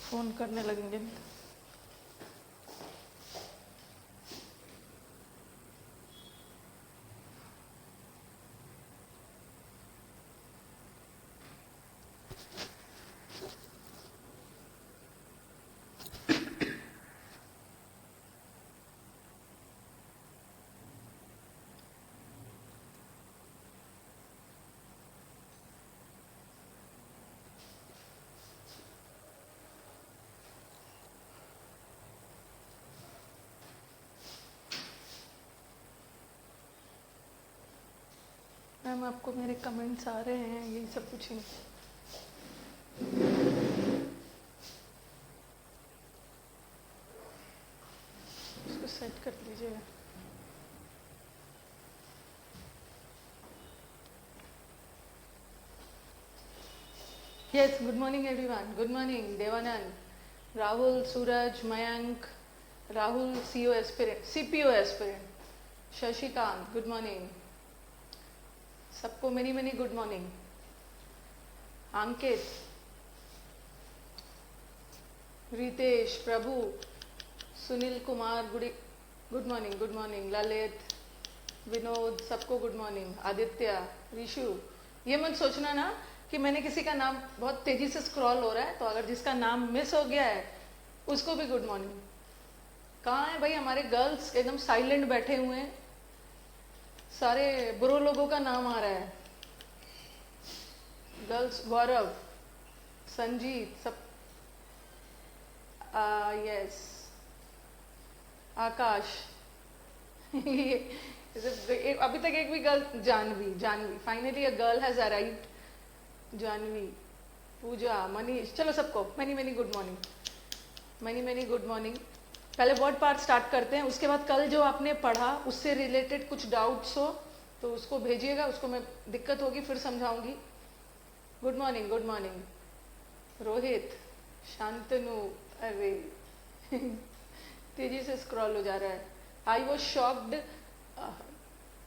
Phone करने लगेंगे। Ma'am आपको मेरे कमेंट्स आ रहे हैं, यही सब पूछेंगे। उसको सेट कर लीजिएगा। Yes, good morning everyone. Good morning Devanand, Rahul, Suraj, Mayank, Rahul CO aspirant, CPO aspirant, Shashikant, good morning सबको। Many many good morning. Ankit, Ritesh, Prabhu, Sunil Kumar, good morning. Good morning Lalit, Vinod, सबको गुड मॉर्निंग। आदित्य, ऋषु, ये मत सोचना ना कि मैंने किसी का नाम बहुत तेजी से स्क्रॉल हो रहा है, तो अगर जिसका नाम मिस हो गया है उसको भी गुड मॉर्निंग। कहाँ है भाई हमारे गर्ल्स, एकदम साइलेंट बैठे हुए हैं, सारे बुरो लोगों का नाम आ रहा है। गर्ल्स, गौरव, संजीत, सब, यस, आकाश अभी तक एक भी girl, Janvi finally a girl has arrived. Janvi, Pooja, Manish, चलो सबको many many good morning. Many many good morning. पहले वर्ड पार्ट स्टार्ट करते हैं, उसके बाद कल जो आपने पढ़ा उससे रिलेटेड कुछ डाउट्स हो तो उसको भेजिएगा, उसको मैं दिक्कत होगी फिर समझाऊंगी। Good morning, good morning. Rohit, Shantanu, अरे तेजी से स्क्रॉल हो जा रहा है। I was shocked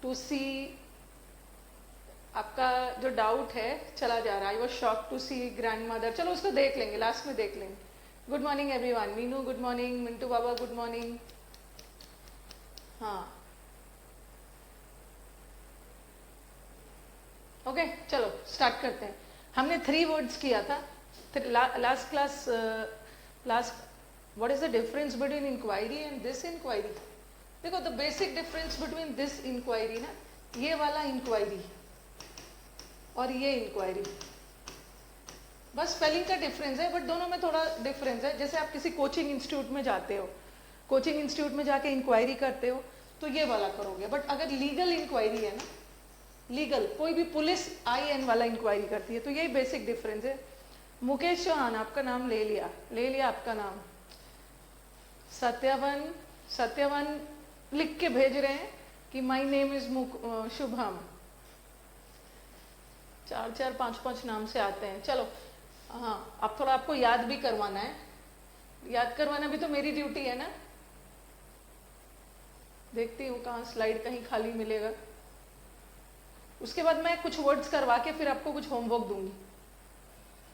to see, आपका जो डाउट है चला जा रहा है। I was shocked to see grandmother, चलो उसको देख लेंगे, लास्ट में देख लेंगे। Good morning everyone. Meenu good morning, Mintu बाबा गुड मॉर्निंग। हाँ ओके, चलो स्टार्ट करते हैं। हमने 3 वर्ड्स किया था last class. Last, what is the difference between inquiry and this inquiry? देखो, the basic difference between this inquiry ना, ये वाला इंक्वायरी और ये इंक्वायरी, बस स्पेलिंग का डिफरेंस है, बट दोनों में थोड़ा डिफरेंस है। जैसे आप किसी कोचिंग इंस्टीट्यूट में जाते हो, कोचिंग इंस्टीट्यूट में जाके इंक्वायरी करते हो तो ये वाला करोगे, बट अगर लीगल इंक्वायरी है ना, लीगल, कोई भी पुलिस IN वाला इंक्वायरी करती है, तो यही बेसिक डिफरेंस है। मुकेश चौहान, आपका नाम ले लिया आपका नाम। सत्यवन लिख के भेज रहे हैं कि माई नेम इज शुभम। 4 5 नाम से आते हैं। चलो, हाँ, अब थोड़ा आपको याद भी करवाना है। याद करवाना भी तो मेरी ड्यूटी है ना। देखती हूँ कहाँ स्लाइड कहीं खाली मिलेगा, उसके बाद मैं कुछ वर्ड्स करवा के फिर आपको कुछ होमवर्क दूंगी,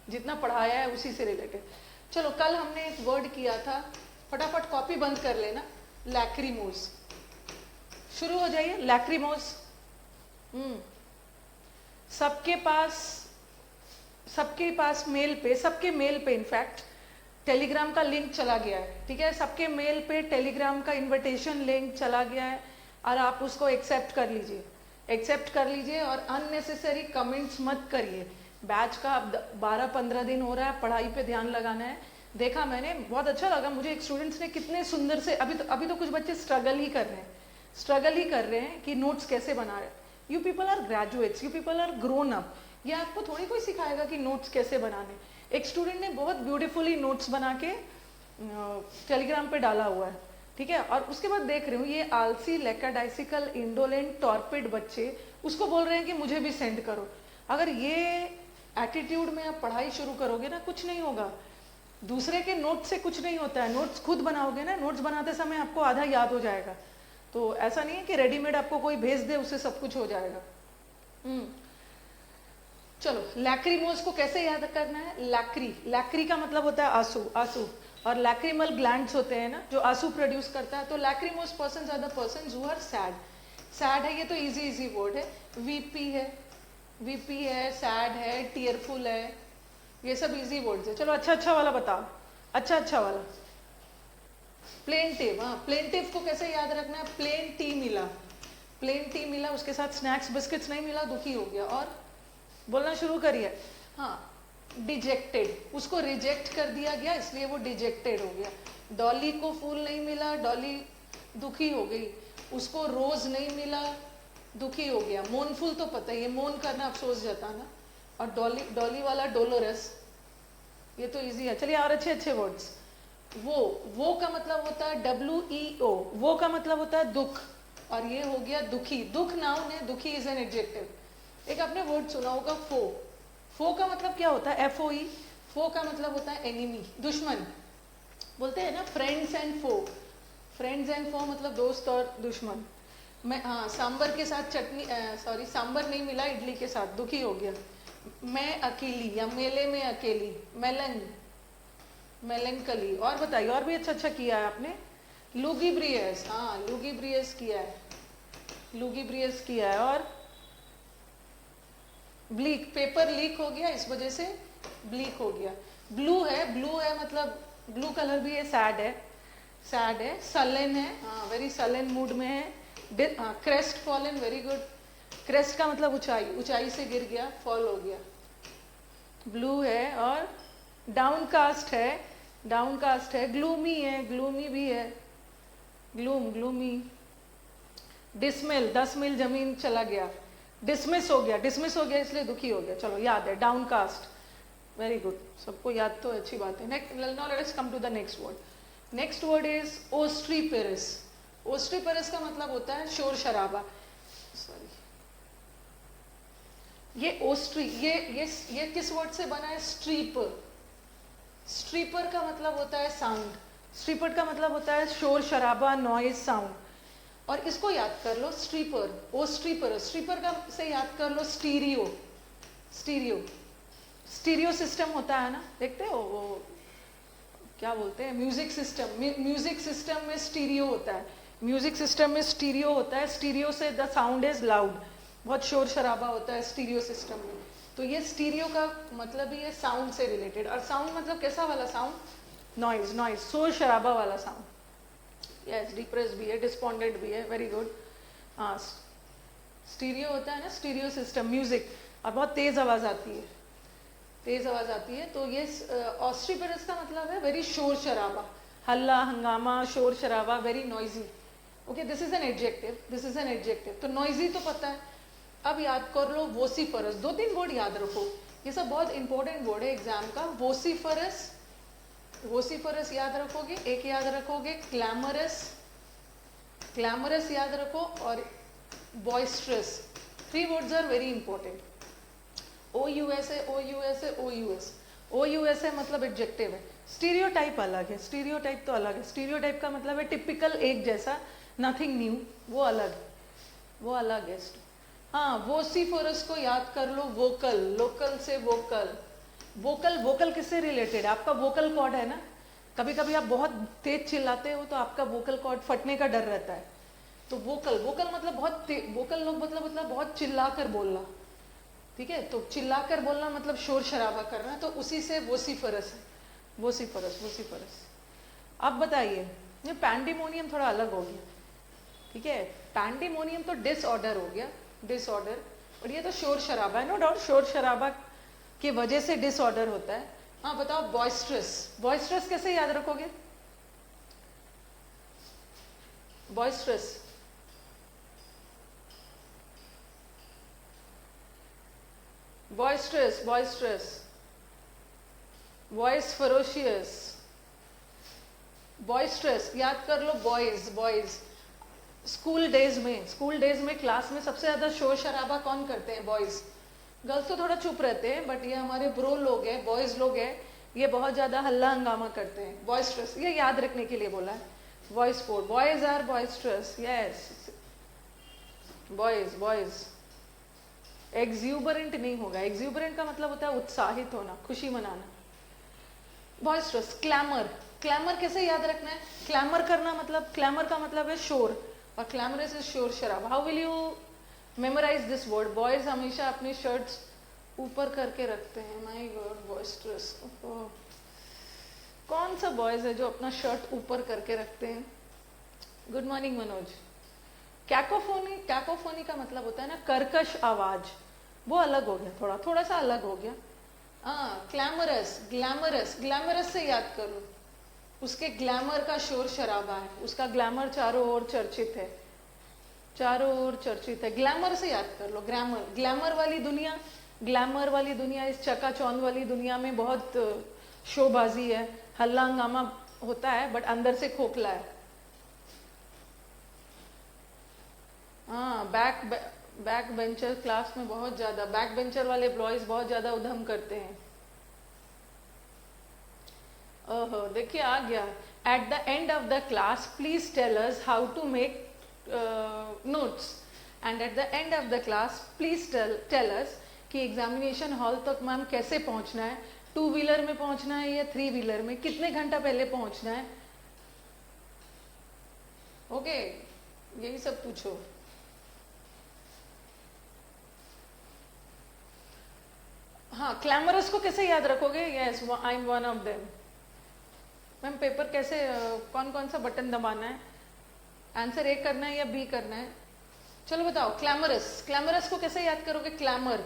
जितना पढ़ाया है उसी से रिलेटेड। चलो, कल हमने एक वर्ड किया था, फटाफट कॉपी बंद कर लेना, लैक्रीमोज। शुरू हो जाइए। लैक्रीमोज, सबके मेल पे इनफैक्ट टेलीग्राम का लिंक चला गया है, ठीक है। सबके मेल पे टेलीग्राम का इनविटेशन लिंक चला गया है, और आप उसको एक्सेप्ट कर लीजिए और अननेसेसरी कमेंट्स मत करिए। बैच का अब 12-15 दिन हो रहा है, पढ़ाई पे ध्यान लगाना है। देखा मैंने, बहुत अच्छा लगा मुझे, एक स्टूडेंट्स ने कितने सुंदर से, अभी तो कुछ बच्चे स्ट्रगल ही कर रहे हैं कि नोट्स कैसे बना रहे हैं। You people are graduates, you people are grown up, ये आपको थोड़ी कोई सिखाएगा कि नोट्स कैसे बनाने। एक स्टूडेंट ने बहुत ब्यूटीफुली नोट्स बना के टेलीग्राम पे डाला हुआ है, ठीक है। और उसके बाद देख रही हूँ ये आलसी, लैकाडाइसिकल, इंडोलेंट, टॉर्पिड बच्चे उसको बोल रहे हैं कि मुझे भी सेंड करो। अगर ये एटीट्यूड में आप पढ़ाई शुरू करोगे ना, कुछ नहीं होगा। दूसरे के नोट्स से कुछ नहीं होता है, नोट्स खुद बनाओगे ना, नोट्स बनाते समय आपको आधा याद हो जाएगा। तो ऐसा नहीं है कि रेडीमेड आपको कोई भेज दे उससे सब कुछ हो जाएगा। चलो, लैक्रीमोज को कैसे याद करना है? लैक्री, लैक्री का मतलब होता है आंसू, आंसू, और लैक्रीमल ग्लैंड्स होते हैं ना जो आंसू प्रोड्यूस करता है। तो lachrymose person are the person who are sad. Sad है, ये तो इजी इजी वर्ड है। वीपी है, वीपी है, सैड है, टीयरफुल है, ये सब इजी वर्ड्स है। चलो अच्छा अच्छा वाला बताओ, अच्छा अच्छा वाला। प्लेंटिव, हाँ, प्लेंटिव को कैसे याद रखना है? प्लेन टी मिला, प्लेन टी मिला, उसके साथ स्नैक्स बिस्किट्स नहीं मिला, दुखी हो गया। और बोलना शुरू करिए। हाँ, डिजेक्टेड, उसको रिजेक्ट कर दिया गया इसलिए वो डिजेक्टेड हो गया। डॉली को फूल नहीं मिला, डॉली दुखी हो गई। उसको रोज नहीं मिला, दुखी हो गया। मोनफुल तो पता ही है, मोन करना, अफसोस जताना। और डॉली, डॉली वाला डोलोरस, ये तो इजी है। चलिए और अच्छे अच्छे वर्ड्स। वो का मतलब होता है WEO, वो का मतलब होता है दुख, और ये हो गया दुखी। दुख नाउन है, दुखी इज एन एडजेक्टिव। एक आपने वर्ड सुना होगा फो, फो का मतलब क्या होता है? FOE, फो का मतलब होता है एनिमी, दुश्मन। बोलते हैं ना friends and foe, friends and foe मतलब दोस्त और दुश्मन। मैं, हाँ, सांबर के साथ चटनी, सॉरी सांबर नहीं मिला इडली के साथ, दुखी हो गया। मैं अकेली या मेले में अकेली, मेलन, मेलेंकली। और बताइए, और भी अच्छा अच्छा किया है आपने। लुगिब्रियस, हाँ लुगिब्रियस किया है, लुगिब्रियस किया है। और ब्लीक, पेपर लीक हो गया इस वजह से ब्लीक हो गया। ब्लू है, ब्लू है मतलब ब्लू कलर भी है, सैड है, सैड है। सलन है, हाँ वेरी सलन मूड में है। हाँ, crest fallen, very good. Crest का मतलब ऊंचाई, ऊंचाई से गिर गया, फॉल हो गया। ब्लू है। और डाउनकास्ट है, डाउनकास्ट है। ग्लूमी है, ग्लूमी भी है, ग्लूम, ग्लूमी। डिसमिल, 10 मील जमीन चला गया। डिसमिस हो गया, डिसमिस हो गया इसलिए दुखी हो गया। चलो याद है, डाउनकास्ट, वेरी गुड, सबको याद तो अच्छी बात है। Next, now let's come to the next word. Next word is obstreperous. Obstreperous का मतलब होता है शोर शराबा। सॉरी, ये ओस्ट्री, ये किस वर्ड से बना है? स्ट्रीपर। स्ट्रीपर का मतलब होता है साउंड, स्ट्रीपर का मतलब होता है शोर शराबा, नॉइज, साउंड। और इसको याद कर लो, स्ट्रीपर, ओ स्ट्रीपर। स्ट्रीपर का से याद कर लो स्टीरियो, स्टीरियो, स्टीरियो सिस्टम होता है ना, देखते हो वो क्या बोलते हैं, म्यूजिक सिस्टम। म्यूजिक सिस्टम में स्टीरियो होता है, म्यूजिक सिस्टम में स्टीरियो होता है। स्टीरियो से द साउंड इज लाउड, बहुत शोर शराबा होता है स्टीरियो सिस्टम में। तो ये स्टीरियो का मतलब ही है साउंड से रिलेटेड। और साउंड मतलब कैसा वाला साउंड? नॉइज, नॉइज, शोर शराबा वाला साउंड। यस, डिप्रेस भी है, डिस्पॉन्डेंट भी है, वेरी गुड। हाँ, स्टीरियो होता है ना, स्टीरियो सिस्टम, म्यूजिक, और बहुत तेज आवाज आती है, तेज आवाज आती है। तो ये ऑस्ट्रीपेरस का मतलब है वेरी शोर शराबा, हल्ला हंगामा, शोर शराबा, very noisy. Okay, this is an adjective, this is an adjective. तो नॉइजी तो पता है। अब याद कर लो वोसिफरस, 2-3 वर्ड याद रखो, ये सब बहुत इंपॉर्टेंट वर्ड है एग्जाम का। वोसिफरस, वोसिफरस याद रखोगे। एक याद रखोगे क्लैमरस, क्लैमरस याद रखो। और boisterous, 3 words are very important. OUS है, OUS है, OUS। OUS है मतलब एडजेक्टिव है। स्टीरियोटाइप अलग है, स्टीरियोटाइप तो अलग है। स्टीरियोटाइप का मतलब है टिपिकल, एक जैसा, नथिंग न्यू, वो अलग है, वो अलग है। हाँ, वोसिफरस को याद कर लो वोकल, लोकल से वोकल। वोकल, वोकल किससे रिलेटेड है? आपका वोकल कॉर्ड है ना, कभी कभी आप बहुत तेज चिल्लाते हो तो आपका वोकल कॉर्ड फटने का डर रहता है। तो वोकल, वोकल मतलब बहुत वोकल लोग मतलब बहुत चिल्ला कर बोलना, ठीक है। तो चिल्ला कर बोलना मतलब शोर शराबा करना, तो उसी से वोसिफरस है, वोसिफरस, वोसिफरस। अब बताइए, ये पैंडेमोनियम थोड़ा अलग हो गया, ठीक है। पैंडेमोनियम तो डिसऑर्डर हो गया, डिसऑर्डर। और ये तो शोर शराबा है, नो डाउट शोर शराबा की वजह से डिसऑर्डर होता है। हाँ बताओ, बॉइस्ट्रस, बॉइस्ट्रस कैसे याद रखोगे? Boisterous, boisterous, boisterous, voice ferocious, boisterous याद कर लो। बॉयज, बॉयज, स्कूल डेज में, स्कूल डेज में क्लास में सबसे ज्यादा शोर शराबा कौन करते हैं? बॉयज। गर्ल्स तो थोड़ा चुप रहते हैं, बट ये हमारे ब्रो लोग हैं, बॉयज लोग हैं, ये बहुत ज्यादा हल्ला हंगामा करते हैं। बॉइस्ट्रस, ये याद रखने के लिए बोला है। Voice code, boys are boisterous, yes, boys, boys. Exuberant नहीं होगा। एक्सूबरेंट का मतलब होता है उत्साहित होना, खुशी मनाना। बॉइस्ट्रस, क्लैमर, क्लैमर कैसे याद रखना है? क्लैमर करना मतलब, क्लैमर का मतलब है शोर, और क्लैमरस इज शोर शराबा। How will you memorise this word? Boys हमेशा अपनी शर्ट्स ऊपर करके रखते हैं। माय गॉड, बॉइस्ट्रस, कौन सा बॉयज है जो अपना शर्ट ऊपर करके रखते हैं? Good morning Manoj. Cacophony, cacophony का मतलब होता है ना कर्कश आवाज, वो अलग हो गया, थोड़ा सा अलग हो गया। क्लैमरस, ग्लैमरस, ग्लैमरस से याद करो, उसके ग्लैमर का शोर शराबा है, उसका ग्लैमर चारों ओर चर्चित है, चारों ओर चर्चित है। ग्लैमर से याद कर लो, ग्लैमर, ग्लैमर वाली दुनिया, ग्लैमर वाली दुनिया, इस चकाचौंध वाली दुनिया में बहुत शोबाजी है, हल्ला हंगामा होता है, बट अंदर से खोखला है। बैक बेंचर क्लास में बहुत ज्यादा, बैक बेंचर वाले बॉयज बहुत ज्यादा उधम करते हैं। ओहो, देखिए आ गया। At the end of the class please tell us how to make notes, and at the end of the class please tell us कि एग्जामिनेशन हॉल तक मैम कैसे पहुंचना है, 2 व्हीलर में पहुंचना है या 3 व्हीलर में, कितने घंटा पहले पहुंचना है। ओके, यही सब पूछो। हाँ, क्लैमरस को कैसे याद रखोगे? Yes, I am one of them. Ma'am paper कैसे, कौन कौन सा बटन दबाना है? आंसर ए करना है या बी करना है? चलो बताओ। क्लैमरस, क्लैमरस को कैसे याद करोगे? क्लैमर,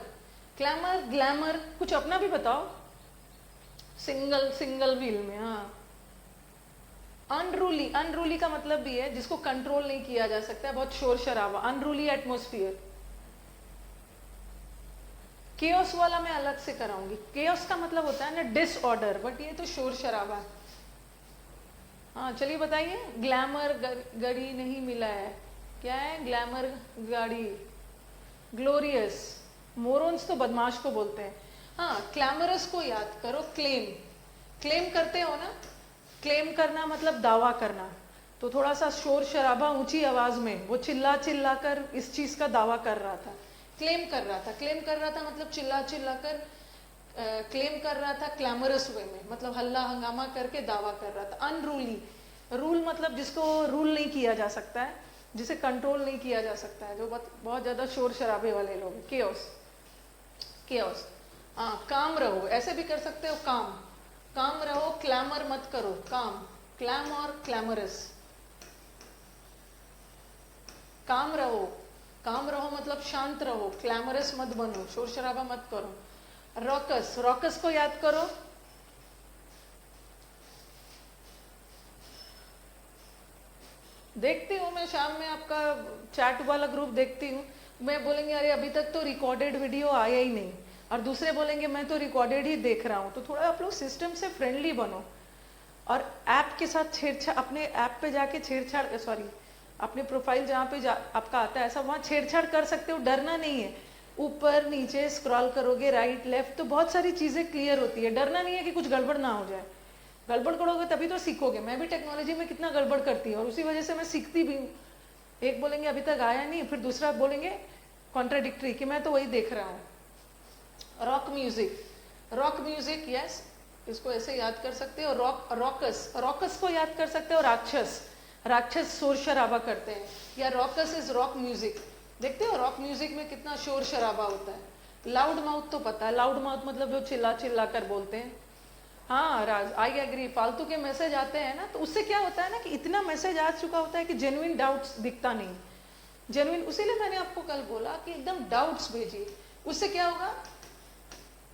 क्लैमर, ग्लैमर, कुछ अपना भी बताओ। सिंगल व्हील में, हाँ। अनरूली, अनरूली का मतलब भी है जिसको कंट्रोल नहीं किया जा सकता है, बहुत शोर शराबा, अनरूली एटमोस्फियर। केओस वाला मैं अलग से कराऊंगी। केओस का मतलब होता है ना डिसऑर्डर, बट ये तो शोर शराबा है। हाँ चलिए बताइए। ग्लैमर गाड़ी नहीं मिला है, क्या है ग्लैमर गाड़ी? ग्लोरियस, मोरन्स तो बदमाश को बोलते हैं। हाँ, क्लैमरस को याद करो। क्लेम, क्लेम करते हो ना, क्लेम करना मतलब दावा करना, तो थोड़ा सा शोर शराबा, ऊंची आवाज में वो चिल्ला चिल्ला कर इस चीज का दावा कर रहा था, क्लेम कर रहा था। क्लेम कर रहा था मतलब चिल्ला चिल्ला कर क्लेम कर रहा था, क्लैमरस वे में मतलब हल्ला हंगामा करके दावा कर रहा था। अनरूली, रूल मतलब जिसको रूल नहीं किया जा सकता है, जिसे कंट्रोल नहीं किया जा सकता है, जो बहुत ज्यादा शोर शराबे वाले लोग। Chaos, chaos. हाँ, काम रहो, ऐसे भी कर सकते हो, काम, काम रहो, क्लैमर मत करो, काम, क्लैम और क्लैमरस। काम रहो, काम रहो मतलब शांत रहो, क्लैमरस मत बनो, शोर शराबा मत करो। रॉकस, रॉकस को याद करो। देखती हूँ मैं शाम में आपका चैट वाला ग्रुप देखती हूँ, मैं बोलेंगे अरे अभी तक तो रिकॉर्डेड वीडियो आया ही नहीं, और दूसरे बोलेंगे मैं तो रिकॉर्डेड ही देख रहा हूँ। तो थोड़ा आप लोग सिस्टम से फ्रेंडली बनो, और ऐप के साथ छेड़छाड़, अपने ऐप पे जाके छेड़छाड़, सॉरी अपने प्रोफाइल जहाँ पे आपका आता है ऐसा, वहाँ छेड़छाड़ कर सकते हो, डरना नहीं है। ऊपर नीचे स्क्रॉल करोगे, राइट लेफ्ट, तो बहुत सारी चीजें क्लियर होती है, डरना नहीं है कि कुछ गड़बड़ ना हो जाए। गड़बड़ करोगे तभी तो सीखोगे। मैं भी टेक्नोलॉजी में कितना गड़बड़ करती हूँ और उसी वजह से मैं सीखती भी हूँ। एक बोलेंगे अभी तक आया नहीं, फिर दूसरा बोलेंगे कॉन्ट्राडिक्टरी कि मैं तो वही देख रहा हूँ। Rock music, rock music, yes, इसको ऐसे याद कर सकते हो। रॉकस, रॉकस को याद कर सकते हो। राक्षस, राक्षस शोर शराबा करते हैं, या रॉकस इज रॉक म्यूजिक। देखते हो रॉक म्यूजिक में कितना शोर शराबा होता है। लाउड माउथ तो पता है, लाउड माउथ मतलब जो चिल्ला चिल्ला कर बोलते हैं। हाँ राज, आई एग्री, फालतू के मैसेज आते हैं ना, तो उससे क्या होता है ना कि इतना मैसेज आ चुका होता है कि जेन्युइन डाउट्स दिखता नहीं, जेन्युइन। उसीलिए मैंने आपको कल बोला कि एकदम डाउट्स भेजिए, उससे क्या होगा,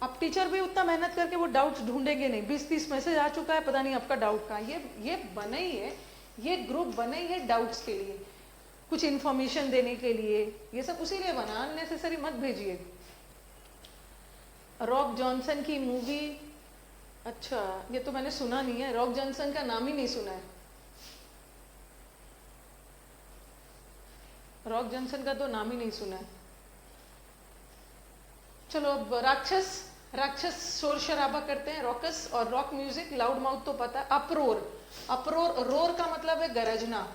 अब टीचर भी उतना मेहनत करके वो डाउट्स ढूंढेंगे नहीं। 20-30 मैसेज आ चुका है, पता नहीं आपका डाउट कहाँ। ये बना ही है, ये ग्रुप बना ही है डाउट्स के लिए, कुछ इन्फॉर्मेशन देने के लिए, ये सब उसीलिए बना, अननेसेसरी मत भेजिए। रॉक जॉनसन की मूवी, अच्छा ये तो मैंने सुना नहीं है, रॉक जॉनसन का नाम ही नहीं सुना है। रॉक जॉनसन का तो नाम ही नहीं सुना है। चलो अब राक्षस, राक्षस शोर शराबा करते हैं, रॉकस, और रॉक म्यूजिक, लाउड माउथ तो पता है। अप्रोर, अप्रोर, रोर का मतलब है गरजना,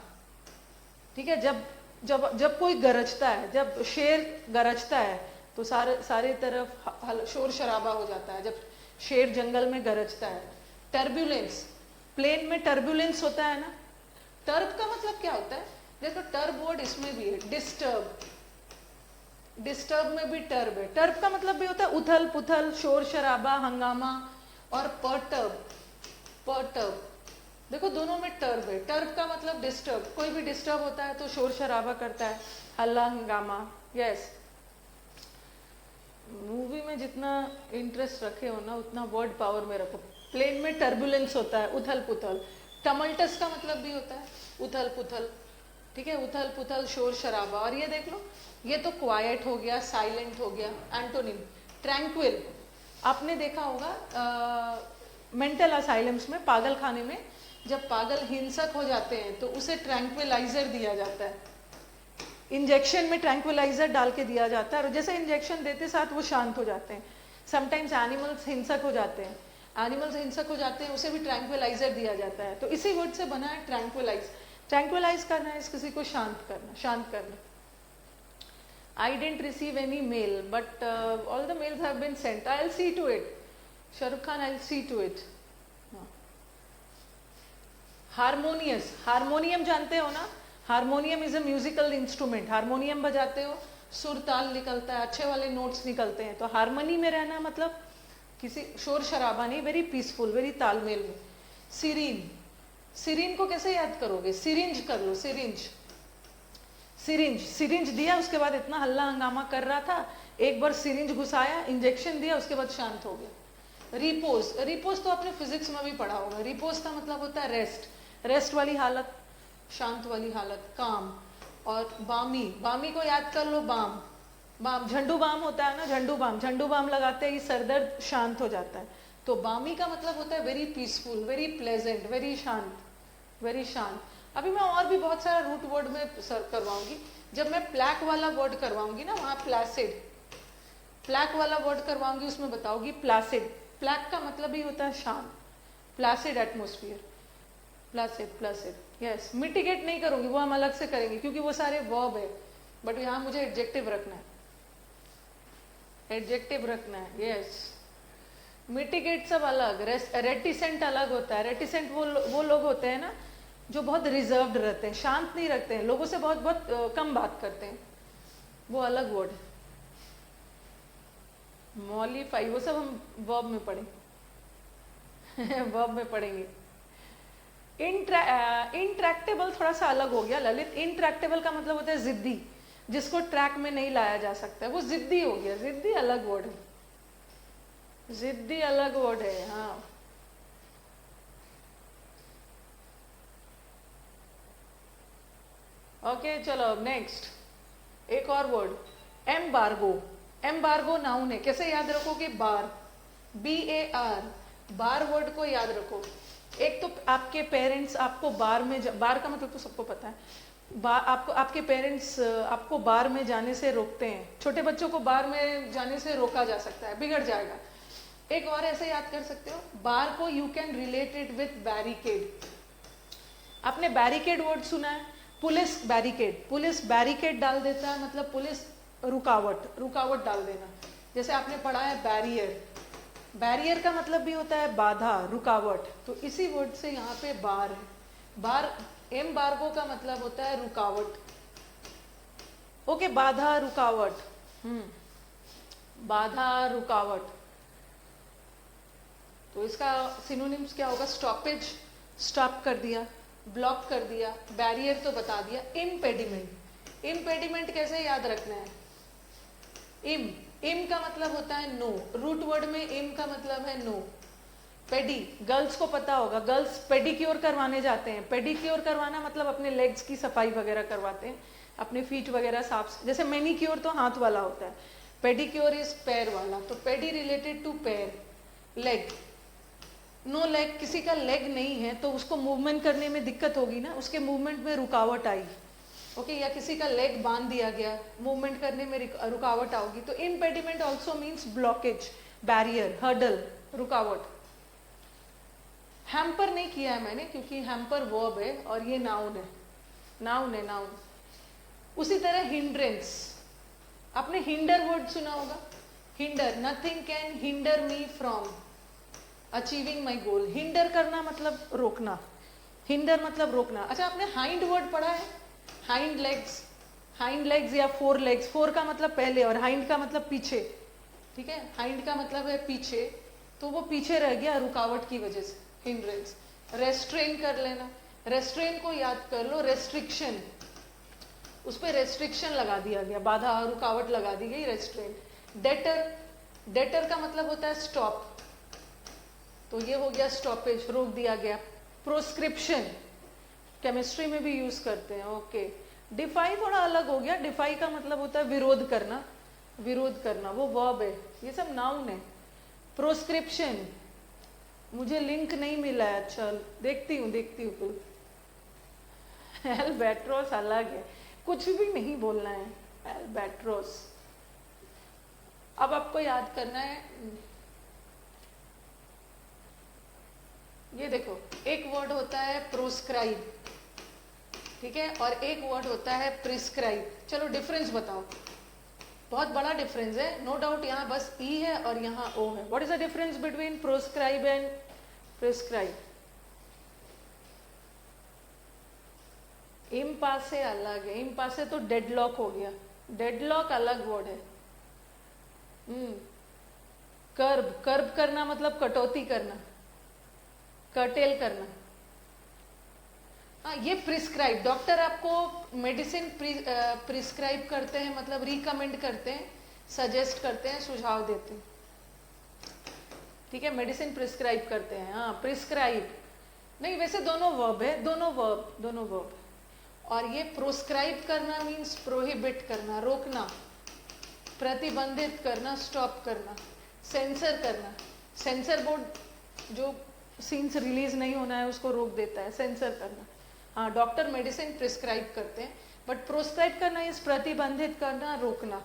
ठीक है। जब जब जब कोई गरजता है, जब शेर गरजता है तो तो सारे तरफ शोर शराबा हो जाता है जब शेर जंगल में गरजता है। टर्बुलेंस, प्लेन में टर्बुलेंस होता है ना। टर्ब का मतलब क्या होता है, देखो टर्ब वर्ड इसमें भी है, डिस्टर्ब, डिस्टर्ब में भी टर्ब है। टर्ब का मतलब भी होता है उथल पुथल, शोर शराबा, हंगामा। और पर्टर्ब, पर्टर्ब देखो दोनों में टर्ब है। टर्ब का मतलब डिस्टर्ब, कोई भी डिस्टर्ब होता है तो शोर शराबा करता है, हल्ला हंगामा। यस, मूवी में जितना इंटरेस्ट रखे हो ना उतना वर्ड पावर में रखो। प्लेन में टर्बुलेंस होता है, उथल पुथल। टमल्टस का मतलब भी होता है उथल पुथल, ठीक है, उथल पुथल, शोर शराबा। और ये देख लो, ये तो क्वाइट हो गया, साइलेंट हो गया। एंटोनिम ट्रैंक्विल, आपने देखा होगा मेंटल असाइलम्स में, पागल खाने में जब पागल हिंसक हो जाते हैं तो उसे ट्रैंक्विलाइजर दिया जाता है। इंजेक्शन में ट्रैंक्विलाइजर डाल के दिया जाता है और जैसे इंजेक्शन देते साथ वो शांत हो जाते हैं। समटाइम्स एनिमल्स हिंसक हो जाते हैं, एनिमल्स हिंसक हो जाते हैं, उसे भी ट्रैंक्विलाइजर दिया जाता है। तो इसी वर्ड से बना है ट्रैंक्विलाइज। ट्रैंक्विलाइज करना है किसी को शांत करना, शांत करना। I didn't receive any mail, but all the mails have been sent. I'll see to it. Shahrukh Khan, I'll see to it. Harmonious, harmonium जानते हो ना, harmonium is a musical instrument. Harmonium बजाते हो, सुर ताल निकलता है, अच्छे वाले नोट्स निकलते हैं। तो हारमोनी में रहना मतलब किसी शोर शराबा नहीं, वेरी पीसफुल, वेरी तालमेल में। सिरीन, सिरीन को कैसे याद करोगे, सिरिंज कर लो, सिरिंज, सिरिंज, सिरिंज दिया, उसके बाद इतना हल्ला हंगामा कर रहा था, एक बार सिरिंज घुसाया, इंजेक्शन दिया, उसके बाद शांत हो गया। रिपोज, रिपोज तो आपने फिजिक्स में भी पढ़ा होगा। रिपोज का मतलब होता है रेस्ट, रेस्ट वाली हालत, शांत वाली हालत, काम। और बामी, बामी को याद कर लो, बाम, बाम, झंडू बाम होता है ना, झंडू बाम, झंडू बाम लगाते ही सरदर्द शांत हो जाता है। तो बामी का मतलब होता है very peaceful, very pleasant, very शांत, वेरी शांत। अभी मैं और भी बहुत सारा रूट वर्ड में सर्व करवाऊंगी। जब मैं प्लैक वाला वर्ड करवाऊंगी ना, वहां प्लासिड, प्लैक वाला वर्ड करवाऊंगी, उसमें बताओगी प्लासिड। प्लैक का मतलब ही होता है शांत, placid atmosphere, placid, placid. Yes, mitigate नहीं करूंगी, वो हम अलग से करेंगे क्योंकि वो सारे वर्ब है, बट यहाँ मुझे एडजेक्टिव रखना है, एडजेक्टिव रखना है। यस, मिटिगेट सब अलग, रेटिसेंट अलग होता है। रेटिसेंट वो लोग होते हैं ना जो बहुत रिजर्व्ड रहते हैं, शांत नहीं रखते हैं, लोगों से बहुत बहुत कम बात करते हैं, वो अलग वर्ड है। मॉलिफाई, वो सब हम वर्ब में पढ़ेंगे वर्ब में पढ़ेंगे। इंट्रैक्टेबल थोड़ा सा अलग हो गया ललित। इंट्रैक्टेबल का मतलब होता है जिद्दी, जिसको ट्रैक में नहीं लाया जा सकता है, वो जिद्दी हो गया। जिद्दी अलग वर्ड है, जिद्दी अलग वर्ड है। हाँ, ओके, चलो नेक्स्ट एक और वर्ड, एम्बार्गो। एम्बार्गो नाउन है, कैसे याद रखोगे, बार, BAR, बार वर्ड को याद रखो। एक तो आपके पेरेंट्स आपको बार में, बार का मतलब तो सबको पता है, आपको आपके पेरेंट्स आपको बार में जाने से रोकते हैं। छोटे बच्चों को बार में जाने से रोका जा सकता है, बिगड़ जाएगा। एक और ऐसे याद कर सकते हो, बार को you can relate it with barricade. आपने बैरिकेड वर्ड सुना है, पुलिस बैरिकेड, पुलिस बैरिकेड डाल देता है, मतलब पुलिस रुकावट, रुकावट डाल देना। जैसे आपने पढ़ा है बैरियर, बैरियर का मतलब भी होता है बाधा, रुकावट। तो इसी वर्ड से यहाँ पे बार है, बार, एम्बार्गो का मतलब होता है रुकावट। ओके, बाधा, रुकावट, बाधा, रुकावट। तो इसका सिनोनिम्स क्या होगा, स्टॉपेज, स्टॉप कर दिया, ब्लॉक कर दिया, बैरियर तो बता दिया। इम्पेडिमेंट, इम्पेडिमेंट कैसे याद रखना है, इम, इम का मतलब होता है नो, रूट वर्ड में इम का मतलब है नो। पेडी, गर्ल्स को पता होगा, गर्ल्स पेडिक्योर करवाने जाते हैं। पेडिक्योर करवाना मतलब अपने लेग्स की सफाई वगैरह करवाते हैं, अपने फीट वगैरह साफ। जैसे मैनिक्योर तो हाथ वाला होता है, पेडिक्योर इज पैर वाला। तो पेडी रिलेटेड टू पैर, लेग, नो लेग, किसी का लेग नहीं है तो उसको मूवमेंट करने में दिक्कत होगी ना, उसके मूवमेंट में रुकावट आई। ओके, या किसी का लेग बांध दिया गया, मूवमेंट करने में रुकावट आओगी। तो impediment also means blockage, barrier, hurdle, रुकावट। हैम्पर नहीं किया है मैंने क्योंकि हैम्पर वर्ब है और ये नाउन है, नाउन है, नाउन। उसी तरह हिंड्रेंस, आपने हिंडर वर्ड सुना होगा, hinder, nothing can hinder me from achieving my goal. Hinder करना मतलब रोकना, हिंडर मतलब रोकना। अच्छा, आपने हाइंड वर्ड पढ़ा है, हाइंड लेग्स, हाइंड लेग्स या फोर लेग्स। फोर का मतलब पहले और हाइंड का मतलब पीछे, ठीक है, हाइंड का मतलब है पीछे, तो वो पीछे रह गया रुकावट की वजह से, हिंड्रेंस। रेस्ट्रेन कर लेना, रेस्ट्रेन को याद कर लो, रेस्ट्रिक्शन, उस पर रेस्ट्रिक्शन लगा दिया गया, बाधा रुकावट लगा दी गई, रेस्ट्रेन। डेटर, डेटर का मतलब होता है स्टॉप, तो ये हो गया स्टॉपेज, रोक दिया गया। प्रोस्क्रिप्शन केमिस्ट्री में भी यूज करते हैं, ओके। डिफाई थोड़ा अलग हो गया, डिफाई का मतलब होता है विरोध करना, विरोध करना, वो वर्ब है, ये सब नाउन है। प्रोस्क्रिप्शन, मुझे लिंक नहीं मिला है, अच्छा देखती हूँ फिर। एल्बेट्रोस अलग है, कुछ भी नहीं बोलना है, एल्बेट्रोस। अब आपको याद करना है, ये देखो, एक वर्ड होता है प्रोस्क्राइब, ठीक है, और एक वर्ड होता है प्रिस्क्राइब। चलो डिफरेंस बताओ, बहुत बड़ा डिफरेंस है, नो डाउट। यहाँ बस ई है और यहाँ ओ है। What is the difference between proscribe and prescribe? Impasse अलग है, इम्पासे तो डेडलॉक हो गया, डेडलॉक अलग वर्ड है। कर्ब, कर्ब करना मतलब कटौती करना, कर्टेल करना। हाँ, ये प्रिस्क्राइब, डॉक्टर आपको मेडिसिन प्रिस्क्राइब करते हैं, मतलब रिकमेंड करते हैं, सजेस्ट करते हैं, सुझाव देते हैं, ठीक है, मेडिसिन प्रिस्क्राइब करते हैं। हाँ, प्रिस्क्राइब नहीं, वैसे दोनों वर्ब है, दोनों वर्ब। और ये प्रोस्क्राइब करना मीन्स प्रोहिबिट करना, रोकना, प्रतिबंधित करना, स्टॉप करना, सेंसर करना। सेंसर बोर्ड जो सीन्स रिलीज नहीं होना है उसको रोक देता है, सेंसर करना। हाँ, डॉक्टर मेडिसिन प्रिस्क्राइब करते हैं, बट प्रोस्क्राइब करना इस प्रतिबंधित करना, रोकना,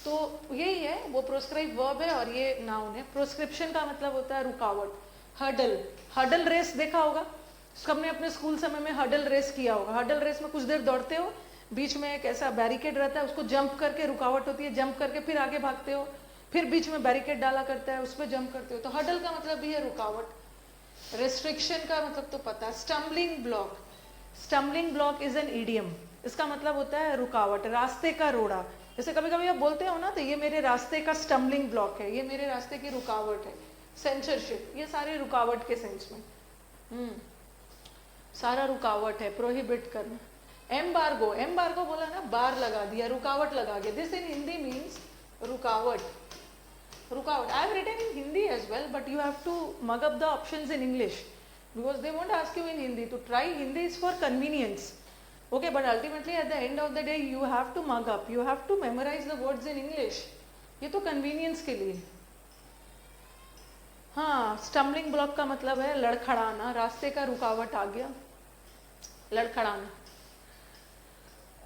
तो यही है, वो प्रोस्क्राइब वर्ब है और ये नाउन है। प्रोस्क्रिप्शन का मतलब होता है रुकावट। हडल, हडल रेस देखा होगा, सबने अपने स्कूल समय में हडल रेस किया होगा। हडल रेस में कुछ देर दौड़ते हो, बीच में एक ऐसा बैरिकेड रहता है, उसको जंप करके, रुकावट होती है, जंप करके फिर आगे भागते हो, फिर बीच में बैरिकेड डाला करता है, उस पर जंप करते हो, तो हडल का मतलब भी है रुकावट। रेस्ट्रिक्शन का मतलब तो पता है। Stumbling block, stumbling block is an idiom, इसका मतलब होता है रुकावट, रास्ते का रोड़ा। जैसे कभी कभी आप बोलते हो ना, तो ये मेरे रास्ते का स्टम्बलिंग ब्लॉक है, ये मेरे रास्ते की रुकावट है। सेंसरशिप, ये सारे रुकावट के सेंस में, सारा रुकावट है, प्रोहिबिट करना। एम्बार्गो, एम्बार्गो बोला ना, बार लगा दिया, रुकावट लगा दिया। दिस इन हिंदी मीन्स रुकावट, रुकावट। I have written in Hindi as well, but you have to mug up the options in English because they won't ask you in Hindi. To try Hindi is for convenience, okay, but ultimately at the end of the day you have to mug up, you have to memorize the words in English. ये तो convenience के लिए। हाँ, stumbling block का मतलब है लड़खड़ाना, रास्ते का रुकावट आ गया, लड़खड़ाना।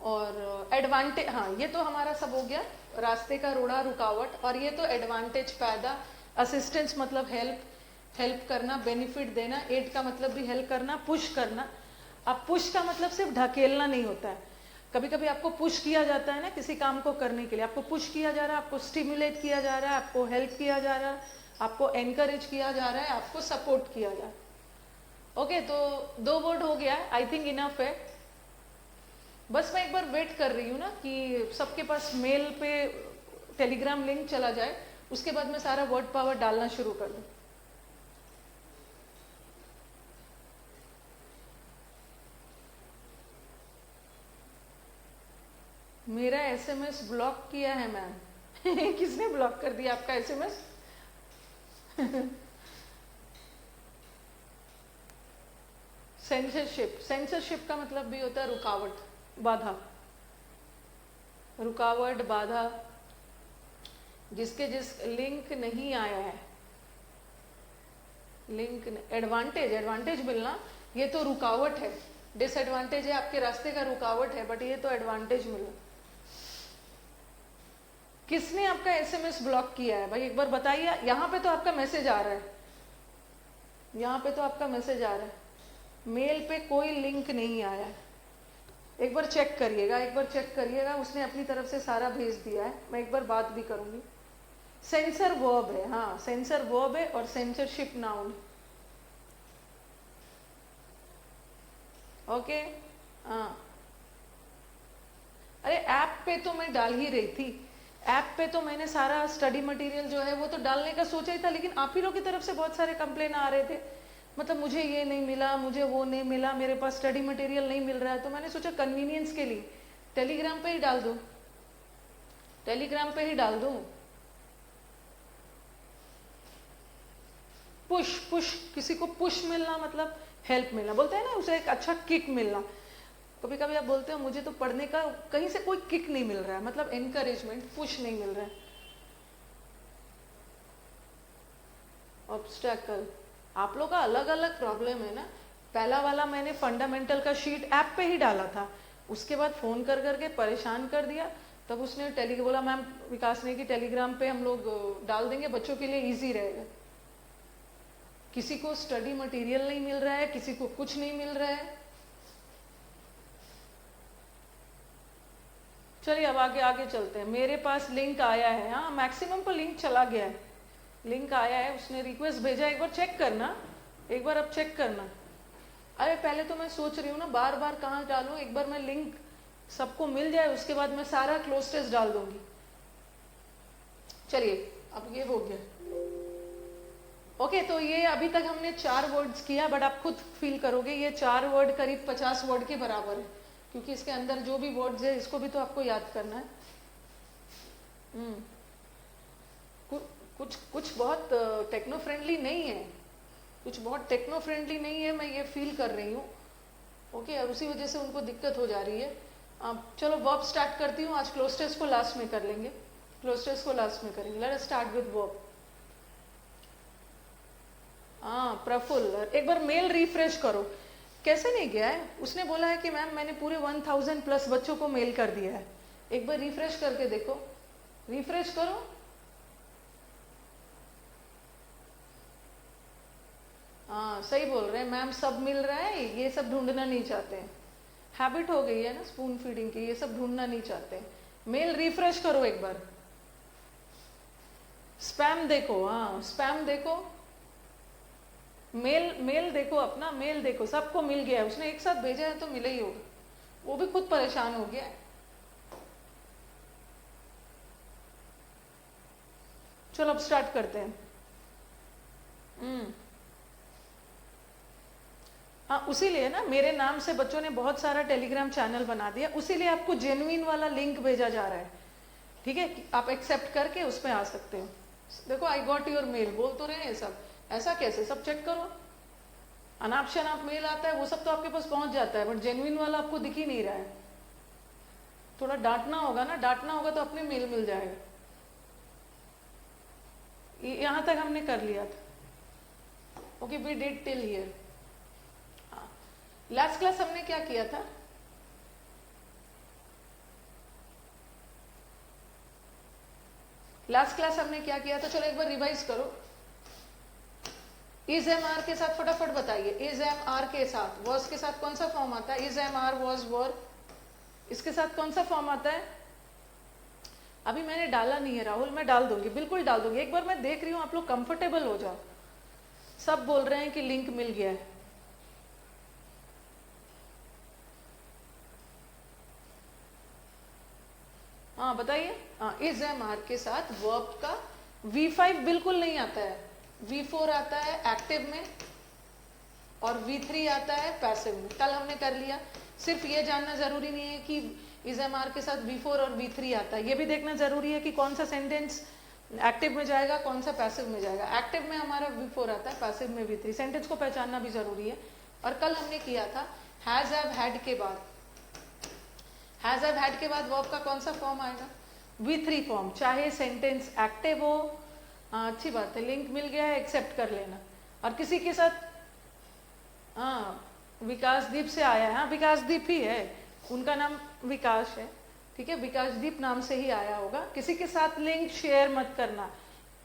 और एडवांटेज, हाँ, ये तो हमारा सब हो गया, रास्ते का रोड़ा, रुकावट। और ये तो एडवांटेज पैदा, असिस्टेंस मतलब हेल्प, हेल्प करना, बेनिफिट देना। एड का मतलब भी हेल्प करना, पुश करना। अब पुश का मतलब सिर्फ ढकेलना नहीं होता है, कभी कभी आपको पुश किया जाता है ना किसी काम को करने के लिए, आपको पुश किया जा रहा है, आपको स्टिमुलेट किया जा रहा है, आपको हेल्प किया जा रहा है, आपको एनकरेज किया जा रहा है, आपको सपोर्ट किया जा रहा है। ओके, तो 2 वर्ड हो गया, आई थिंक इनफ है। बस मैं एक बार वेट कर रही हूँ ना कि सबके पास मेल पे टेलीग्राम लिंक चला जाए, उसके बाद मैं सारा वर्ड पावर डालना शुरू कर दूँ। मेरा एसएमएस ब्लॉक किया है मैम। किसने ब्लॉक कर दिया आपका एसएमएस? सेंसरशिप, सेंसरशिप का मतलब भी होता है रुकावट, बाधा, रुकावट, बाधा। जिसके जिस लिंक नहीं आया है, लिंक, एडवांटेज, एडवांटेज मिलना, ये तो रुकावट है। डिसएडवांटेज है आपके रास्ते का, रुकावट है, बट ये तो एडवांटेज मिलना। किसने आपका एसएमएस ब्लॉक किया है भाई, एक बार बताइए। यहाँ पे तो आपका मैसेज आ रहा है, यहाँ पे तो आपका मैसेज आ रहा है, मेल पे कोई लिंक नहीं आया है। एक बार चेक करिएगा, एक बार चेक करिएगा, उसने अपनी तरफ से सारा भेज दिया है, मैं एक बार बात भी करूंगी। सेंसर वर्ब है, हाँ सेंसर वर्ब है और सेंसरशिप नाउन। ओके हाँ, अरे ऐप पे तो मैं डाल ही रही थी, ऐप पे तो मैंने सारा स्टडी मटेरियल जो है वो तो डालने का सोचा ही था, लेकिन आप ही लोग की तरफ से बहुत सारे कंप्लेन आ रहे थे, मतलब मुझे ये नहीं मिला, मुझे वो नहीं मिला, मेरे पास स्टडी मटेरियल नहीं मिल रहा है, तो मैंने सोचा कन्वीनियंस के लिए टेलीग्राम पे ही डाल दूं, टेलीग्राम पे ही डाल दूं। पुश पुश, किसी को पुश मिलना मतलब हेल्प मिलना, बोलते हैं ना उसे एक अच्छा किक मिलना। कभी कभी आप बोलते हो मुझे तो पढ़ने का कहीं से कोई किक नहीं मिल रहा है, मतलब एनकरेजमेंट, पुश नहीं मिल रहा है। ऑब्स्टैकल, आप लोग का अलग अलग प्रॉब्लम है ना। पहला वाला मैंने फंडामेंटल का शीट ऐप पे ही डाला था, उसके बाद फोन कर करके परेशान कर दिया, तब उसने बोला मैम विकास ने कि टेलीग्राम पे हम लोग डाल देंगे, बच्चों के लिए इजी रहेगा। किसी को स्टडी मटेरियल नहीं मिल रहा है, किसी को कुछ नहीं मिल रहा है। चलिए अब आगे आगे चलते हैं। मेरे पास लिंक आया है, हाँ मैक्सिमम पर लिंक चला गया है, लिंक आया है, उसने रिक्वेस्ट भेजा, एक बार चेक करना, एक बार अब चेक करना। अरे पहले तो मैं सोच रही हूँ ना बार बार कहाँ डालूं, एक बार मैं लिंक सबको मिल जाए उसके बाद मैं सारा क्लोज टेस्ट डाल दूंगी। चलिए अब ये हो गया। ओके तो ये अभी तक हमने 4 वर्ड्स किया, बट आप खुद फील करोगे ये 4 वर्ड करीब 50 वर्ड के बराबर है, क्योंकि इसके अंदर जो भी वर्ड्स है इसको भी तो आपको याद करना है। कुछ बहुत टेक्नो फ्रेंडली नहीं है, कुछ बहुत टेक्नो फ्रेंडली नहीं है, मैं ये फील कर रही हूँ। ओके और उसी वजह से उनको दिक्कत हो जा रही है। चलो वर्ब स्टार्ट करती हूँ, आज क्लोज टेस्ट को लास्ट में कर लेंगे, क्लोज टेस्ट को लास्ट में करेंगे। Let us start with verb. Prafull, एक बार मेल रिफ्रेश करो, कैसे नहीं गया है? उसने बोला है कि मैम मैंने पूरे 1000 प्लस बच्चों को मेल कर दिया है। एक बार रिफ्रेश करके देखो, रिफ्रेश करो। हाँ सही बोल रहे हैं मैम, सब मिल रहा है, ये सब ढूंढना नहीं चाहते हैं, हैबिट हो गई है ना स्पून फीडिंग की, ये सब ढूंढना नहीं चाहते हैं। मेल रिफ्रेश करो एक बार, स्पैम देखो, हाँ स्पैम देखो, मेल देखो, अपना मेल देखो, सबको मिल गया है, उसने एक साथ भेजा है तो मिला ही होगा, वो भी खुद परेशान हो गया है। चलो अब स्टार्ट करते हैं। हाँ उसीलिए ना मेरे नाम से बच्चों ने बहुत सारा टेलीग्राम चैनल बना दिया, उसीलिए आपको जेन्युइन वाला लिंक भेजा जा रहा है, ठीक है, आप एक्सेप्ट करके उस पर आ सकते हो। देखो आई गॉट योर मेल बोल तो रहे हैं सब, ऐसा कैसे? सब चेक करो, अनाप शनाप मेल आता है वो सब तो आपके पास पहुंच जाता है, बट जेन्युइन वाला आपको दिख ही नहीं रहा है। थोड़ा डांटना होगा ना, डांटना होगा तो अपने मेल मिल जाएगा। यहां तक हमने कर लिया था। Okay we did till here. Last class हमने क्या किया था? लास्ट क्लास हमने क्या किया था? चलो एक बार रिवाइज करो। इज एम आर के साथ फटाफट बताइए, इज एम आर के साथ, वर्स के साथ कौन सा फॉर्म आता है? Is am are was were, इसके साथ कौन सा फॉर्म आता है? अभी मैंने डाला नहीं है राहुल, मैं डाल दूंगी, बिल्कुल डाल दूंगी। एक बार मैं देख रही हूँ आप लोग कंफर्टेबल हो जाओ। सब बोल रहे हैं कि लिंक मिल गया है। हाँ बताइए। इज एम आर के साथ वर्ब का V5 बिल्कुल नहीं आता है, V4 आता है एक्टिव में और V3 आता है पैसिव में। कल हमने कर लिया, सिर्फ ये जानना जरूरी नहीं है कि इज एम आर के साथ V4 और V3 आता है, ये भी देखना जरूरी है कि कौन सा सेंटेंस एक्टिव में जाएगा, कौन सा पैसिव में जाएगा। एक्टिव में हमारा V4 आता है, पैसिव में V3। सेंटेंस को पहचानना भी जरूरी है। और कल हमने किया था हैज हैव हैड के बाद, हैज हैव हैड के बाद वर्ब का कौन सा फॉर्म आएगा? V3 फॉर्म, चाहे सेंटेंस एक्टिव हो। अच्छी बात है, लिंक मिल गया है, एक्सेप्ट कर लेना। और किसी के साथ विकासदीप से आया है, हाँ विकासदीप ही है, उनका नाम विकास है, ठीक है, विकासदीप नाम से ही आया होगा। किसी के साथ लिंक शेयर मत करना,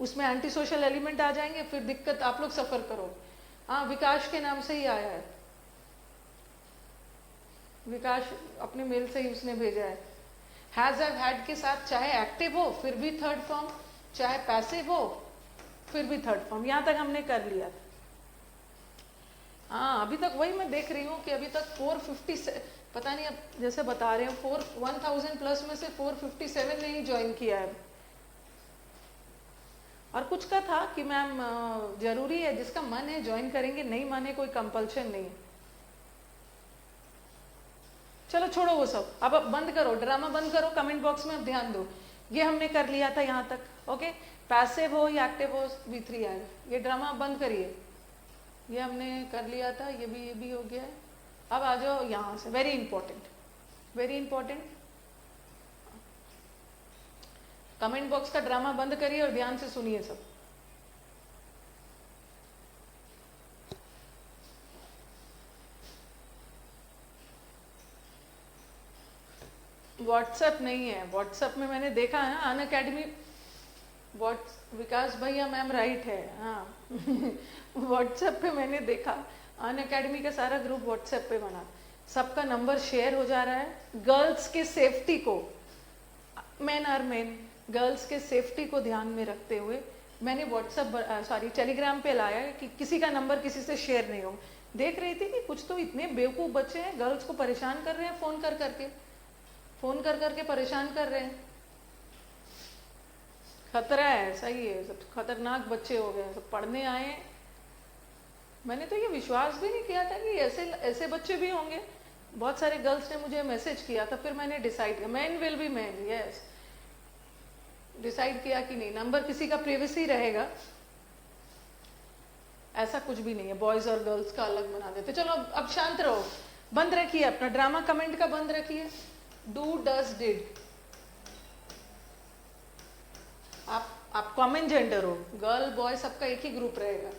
उसमें एंटी सोशल एलिमेंट आ जाएंगे, फिर दिक्कत आप लोग सफर करोगे। हाँ विकास के नाम से ही आया है। विकास अपने मेल से ही उसने भेजा है। हैज हैव हैड के साथ चाहे एक्टिव हो फिर भी थर्ड फॉर्म, चाहे पैसिव हो फिर भी थर्ड फॉर्म। यहां तक हमने कर लिया। हाँ, अभी तक वही मैं देख रही हूँ कि अभी तक 450 पता नहीं, अब जैसे बता रहे हो 1000 प्लस में से 457 ने ही ज्वाइन किया है। और कुछ का था कि मैम जरूरी है, जिसका मन है ज्वाइन करेंगे, नहीं मन है कोई कंपल्शन नहीं है। चलो छोड़ो वो सब, अब बंद करो, ड्रामा बंद करो, कमेंट बॉक्स में अब ध्यान दो। ये हमने कर लिया था यहाँ तक, ओके। पैसिव हो या एक्टिव हो V3 आएगा। ये ड्रामा बंद करिए, ये हमने कर लिया था, ये भी हो गया है। अब आ जाओ यहाँ से, very important, very important. Comment box का ड्रामा बंद करिए और ध्यान से सुनिए सब। व्हाट्सएप नहीं है, व्हाट्सएप में मैंने देखा है ना, अन अकेडमी विकास भैया मैम राइट है, हाँ। व्हाट्सएप पे मैंने देखा, अन अकेडमी का सारा ग्रुप व्हाट्सएप पे बना, सबका नंबर शेयर हो जा रहा है। गर्ल्स के सेफ्टी को, मेन आर मेन, गर्ल्स के सेफ्टी को ध्यान में रखते हुए मैंने व्हाट्सएप टेलीग्राम पे लाया है कि किसी का नंबर किसी से शेयर नहीं हो। देख रही थी कि कुछ तो इतने बेवकूफ बच्चे हैं, गर्ल्स को परेशान कर रहे हैं, फोन कर करके परेशान कर रहे हैं। खतरा है, सही है, सब खतरनाक बच्चे हो गए, सब पढ़ने आए। मैंने तो ये विश्वास भी नहीं किया था कि ऐसे बच्चे भी होंगे। बहुत सारे गर्ल्स ने मुझे मैसेज किया था, फिर मैंने डिसाइड किया, man will be man, yes, decide किया कि नहीं, नंबर किसी का प्रिवेसी रहेगा, ऐसा कुछ भी नहीं है, बॉयज और गर्ल्स का अलग बना देते। चलो अब शांत रहो, बंद रखिए अपना ड्रामा, कमेंट का बंद रखिए। डू डज डिड, आप कॉमन जेंडर हो, गर्ल बॉय सबका एक ही ग्रुप रहेगा,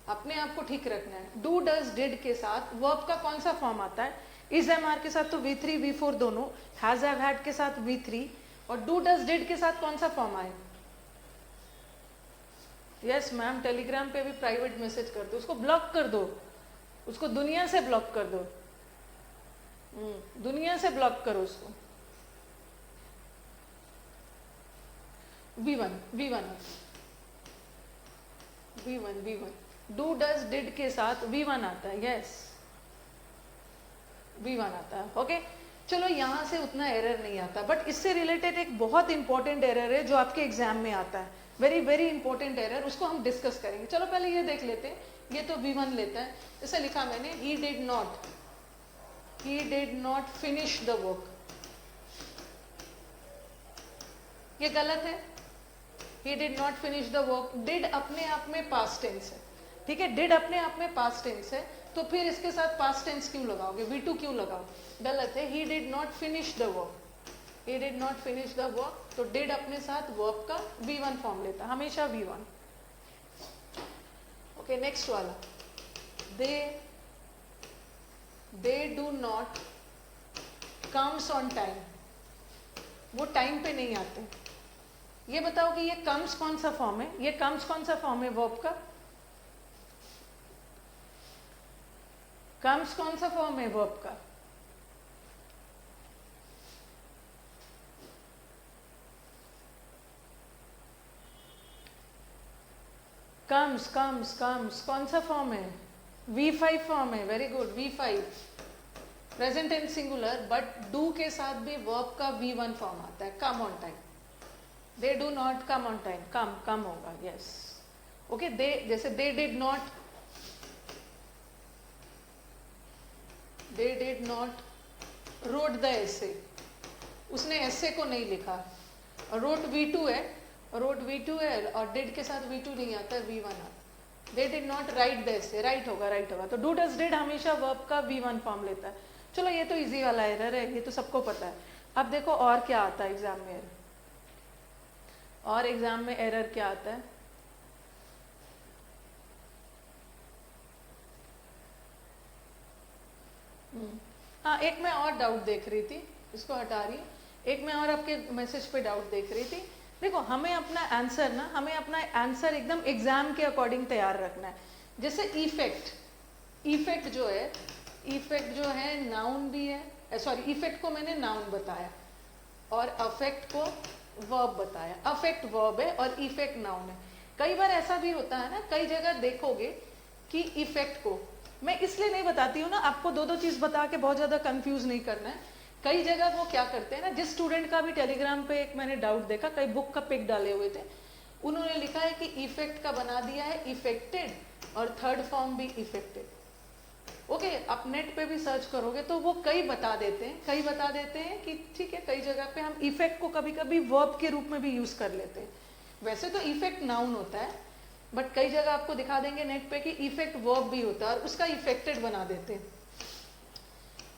अपने आप को ठीक रखना है। डू डज डिड के साथ वर्ब का कौन सा फॉर्म आता है? इज एम आर के साथ तो V3 V4 दोनों, हैज हैव हैड के साथ V3, और डू डज डिड के साथ कौन सा फॉर्म आए? यस मैम, टेलीग्राम पे भी प्राइवेट मैसेज कर दो, उसको ब्लॉक कर दो, उसको दुनिया से ब्लॉक कर दो, दुनिया से ब्लॉक करो उसको। V1 डू डज डिड के साथ V1 आता है, यस, V1 आता है, ओके। चलो यहाँ से उतना एरर नहीं आता, बट इससे रिलेटेड एक बहुत इंपॉर्टेंट एरर है जो आपके एग्जाम में आता है, वेरी वेरी इंपॉर्टेंट एरर, उसको हम डिस्कस करेंगे। चलो पहले ये देख लेते हैं, ये तो V1 लेता है, इसे लिखा मैंने, he did not finish the work, ये गलत है। he did not finish the work, did अपने आप में past tense है, ठीक है, did अपने आप में past tense है, तो फिर इसके साथ past tense क्यों लगाओगे, V2 क्यों लगाओ? गलत है। he did not finish the work, तो did अपने साथ verb का V1 फॉर्म लेता, हमेशा V1। ओके, नेक्स्ट वाला, they do not comes on time, वो टाइम पे नहीं आते। ये बताओ कि ये comes कौन सा फॉर्म है? ये comes कौन सा फॉर्म है verb का? comes कौन सा फॉर्म है verb का? comes कौन सा फॉर्म है? V5 फॉर्म है, very good, V5 present and singular, but do के साथ भी वर्ब का V1 फॉर्म आता है, come on time. They do not come on time, कम होगा, यस, ओके। दे, जैसे they did not wrote the essay, उसने एसे को नहीं लिखा, और रोट V2 है, और डिड के साथ V2 नहीं आता, V1 आता है। They did not write the essay, right होगा। तो डू डज डिड हमेशा वर्ब का V1 फॉर्म लेता है। चलो ये तो इजी वाला एरर है, ये तो सबको पता है। अब देखो और क्या आता है एग्जाम में एरर, और एग्जाम में एरर क्या आता है? हाँ, एक मैं और डाउट देख रही थी, इसको हटा रही, एक मैं और आपके मैसेज पे डाउट देख रही थी। देखो, हमें अपना आंसर एकदम एग्जाम के अकॉर्डिंग तैयार रखना है। जैसे इफेक्ट जो है, इफेक्ट जो है नाउन भी है, सॉरी इफेक्ट को मैंने नाउन बताया और अफेक्ट को वर्ब बताया। अफेक्ट वर्ब है और इफेक्ट नाउन है। कई बार ऐसा भी होता है ना, कई जगह देखोगे कि इफेक्ट को मैं इसलिए नहीं बताती हूँ ना, आपको दो दो चीज बता के बहुत ज्यादा कंफ्यूज नहीं करना है। कई जगह वो क्या करते हैं ना, जिस स्टूडेंट का भी टेलीग्राम पे एक मैंने डाउट देखा, कई बुक का पिक डाले हुए थे, उन्होंने लिखा है कि इफेक्ट का बना दिया है इफेक्टेड और थर्ड फॉर्म भी इफेक्टेड। ओके, आप नेट पे भी सर्च करोगे तो वो कई बता देते हैं कि ठीक है, कई जगह पे हम इफेक्ट को कभी कभी वर्ब के रूप में भी यूज कर लेते हैं। वैसे तो इफेक्ट नाउन होता है, बट कई जगह आपको दिखा देंगे नेट पे कि इफेक्ट वर्ब भी होता है और उसका इफेक्टेड बना देते हैं,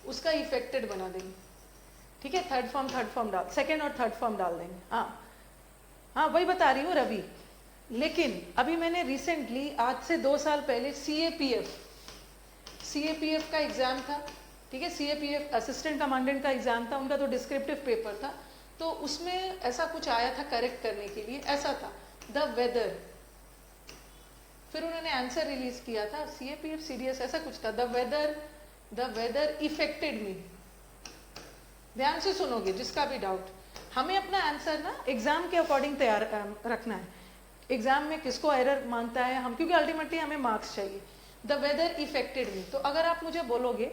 उसका इफेक्टेड बना देंगे। ठीक है, थर्ड फॉर्म डाल, सेकेंड और थर्ड फॉर्म डाल देंगे। हाँ वही बता रही हूँ रवि। लेकिन अभी मैंने रिसेंटली आज से 2 साल पहले सीएपीएफ का एग्जाम था। ठीक है, सीएपीएफ असिस्टेंट कमांडेंट का एग्जाम था, उनका तो डिस्क्रिप्टिव पेपर था, तो उसमें ऐसा कुछ आया था करेक्ट करने के लिए, ऐसा था द वेदर, फिर उन्होंने आंसर रिलीज किया था सीएपीएफ सीडीएस ऐसा कुछ था, द वेदर इफेक्टेड मी। ध्यान से सुनोगे जिसका भी डाउट, हमें अपना आंसर ना एग्जाम के अकॉर्डिंग तैयार रखना है। एग्जाम में किसको एरर मानता है हम, क्योंकि अल्टीमेटली हमें मार्क्स चाहिए। द वेदर इफेक्टेड मी, तो अगर आप मुझे बोलोगे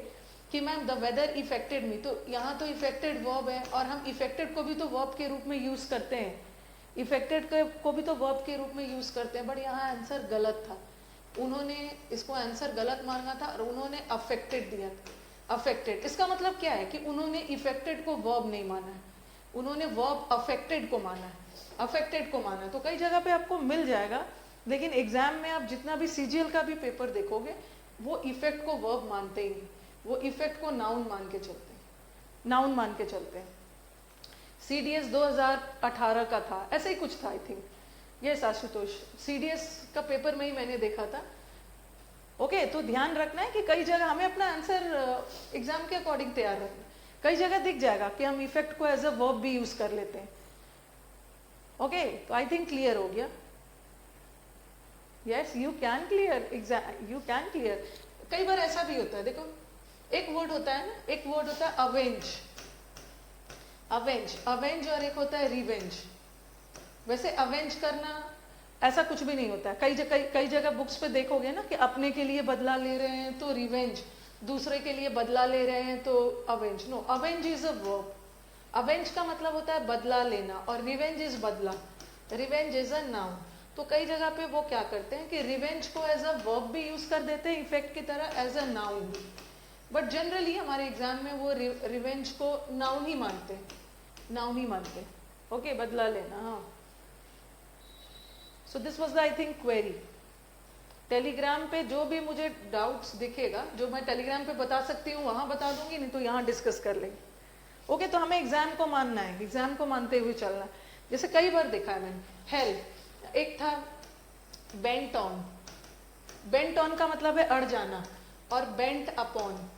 कि मैम द वेदर इफेक्टेड मी, तो यहाँ तो इफेक्टेड वर्ब है और हम इफेक्टेड को भी तो वर्ब के रूप में यूज करते हैं, इफेक्टेड को भी तो वर्ब के रूप में यूज करते हैं, बट यहाँ आंसर गलत था। उन्होंने इसको आंसर गलत मांगा था और उन्होंने अफेक्टेड दिया था। अफेक्टेड, इसका मतलब क्या है कि उन्होंने इफेक्टेड को वर्ब नहीं माना है, उन्होंने वर्ब अफेक्टेड को माना है, अफेक्टेड को माना है। तो कई जगह पे आपको मिल जाएगा, लेकिन एग्जाम में आप जितना भी सीजीएल का भी पेपर देखोगे, वो इफेक्ट को वर्ब मानते ही नहीं, वो इफेक्ट को नाउन मान के चलते हैं, नाउन मान के चलते हैं। सीडीएस 2018 का था, ऐसे ही कुछ था I think. Yes Ashutosh, CDS का पेपर में ही मैंने देखा था। ओके, तो ध्यान रखना है कि कई जगह हमें अपना आंसर एग्जाम के अकॉर्डिंग तैयार रखना है। कई जगह दिख जाएगा कि हम इफेक्ट को एज अ वर्ब भी यूज कर लेते हैं। ओके, तो आई थिंक क्लियर हो गया। Yes, you can clear exam, you can clear. कई बार ऐसा भी होता है, देखो एक वर्ड होता है ना, एक वर्ड होता है अवेंज, अवेंज और एक होता है रिवेंज। वैसे अवेंज करना ऐसा कुछ भी नहीं होता है। कई जगह बुक्स पे देखोगे ना कि अपने के लिए बदला ले रहे हैं तो रिवेंज, दूसरे के लिए बदला ले रहे हैं तो avenge. No, avenge is a verb. Avenge का मतलब होता है बदला लेना और रिवेंज इज बदला, रिवेंज इज अ नाउन। तो कई जगह पे वो क्या करते हैं कि रिवेंज को एज अ वर्ब भी यूज कर देते हैं इफेक्ट की तरह, एज अ नाउन भी, बट जनरली हमारे एग्जाम में वो रिवेंज को नाउन ही मानते हैं, नाउन ही मानते हैं। ओके, बदला लेना। हाँ, so this was the I think query. Telegram पे जो भी मुझे डाउट्स दिखेगा, जो मैं टेलीग्राम पे बता सकती हूँ वहां बता दूंगी, नहीं तो यहाँ डिस्कस कर लेंगे। ओके, तो हमें एग्जाम को मानना है, एग्जाम को मानते हुए चलना है। जैसे कई बार देखा है मैंने, हेल्प, एक था बेंट ऑन। बेंट ऑन का मतलब है अड़ जाना, और bent upon,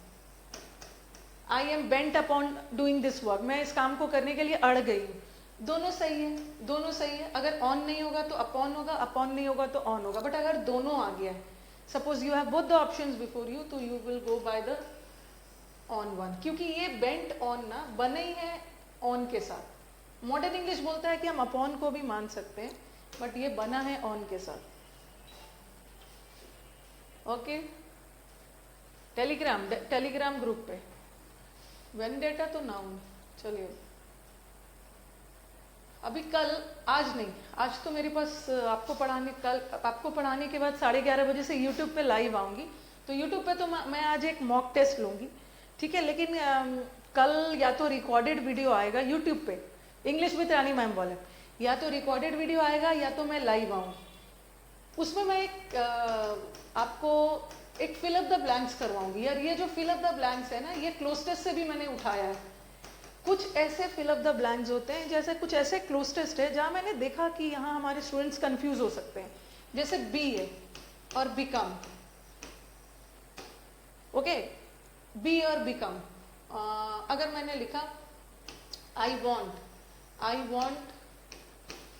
I am bent upon doing this work, मैं इस काम को करने के लिए अड़ गई हूँ। दोनों सही है, दोनों सही है। अगर ऑन नहीं होगा तो अपॉन होगा, अपॉन नहीं होगा तो ऑन होगा। बट अगर दोनों आ गया है, suppose you have both the options before you, तो you will go by the on one, क्योंकि ये बेंट ऑन ना बने ही है ऑन के साथ। मॉडर्न इंग्लिश बोलता है कि हम अपॉन को भी मान सकते हैं, बट ये बना है ऑन के साथ। ओके, टेलीग्राम ग्रुप पे वेंडेटा तो नाउन। चलिए, अभी कल, आज नहीं, आज तो मेरे पास कल आपको पढ़ाने के बाद 11:30 बजे से यूट्यूब पे लाइव आऊंगी। तो यूट्यूब पे तो मैं आज एक मॉक टेस्ट लूंगी, ठीक है। लेकिन कल या तो रिकॉर्डेड वीडियो आएगा यूट्यूब पे, इंग्लिश विद रानी मैम वाले, या तो रिकॉर्डेड वीडियो आएगा या तो मैं लाइव आऊंगी। उसमें मैं आपको एक फिल अप द ब्लैंक्स करवाऊंगी। यार ये जो फिल अप द ब्लैंक्स है ना, ये क्लोज टेस्ट से भी मैंने उठाया है। कुछ ऐसे फिल अप द ब्लैंक्स होते हैं, जैसे कुछ ऐसे क्लोज टेस्ट है जहां मैंने देखा कि यहाँ हमारे स्टूडेंट्स कंफ्यूज हो सकते हैं। जैसे बी है और बिकम, ओके, बी और बिकम। अगर मैंने लिखा आई वॉन्ट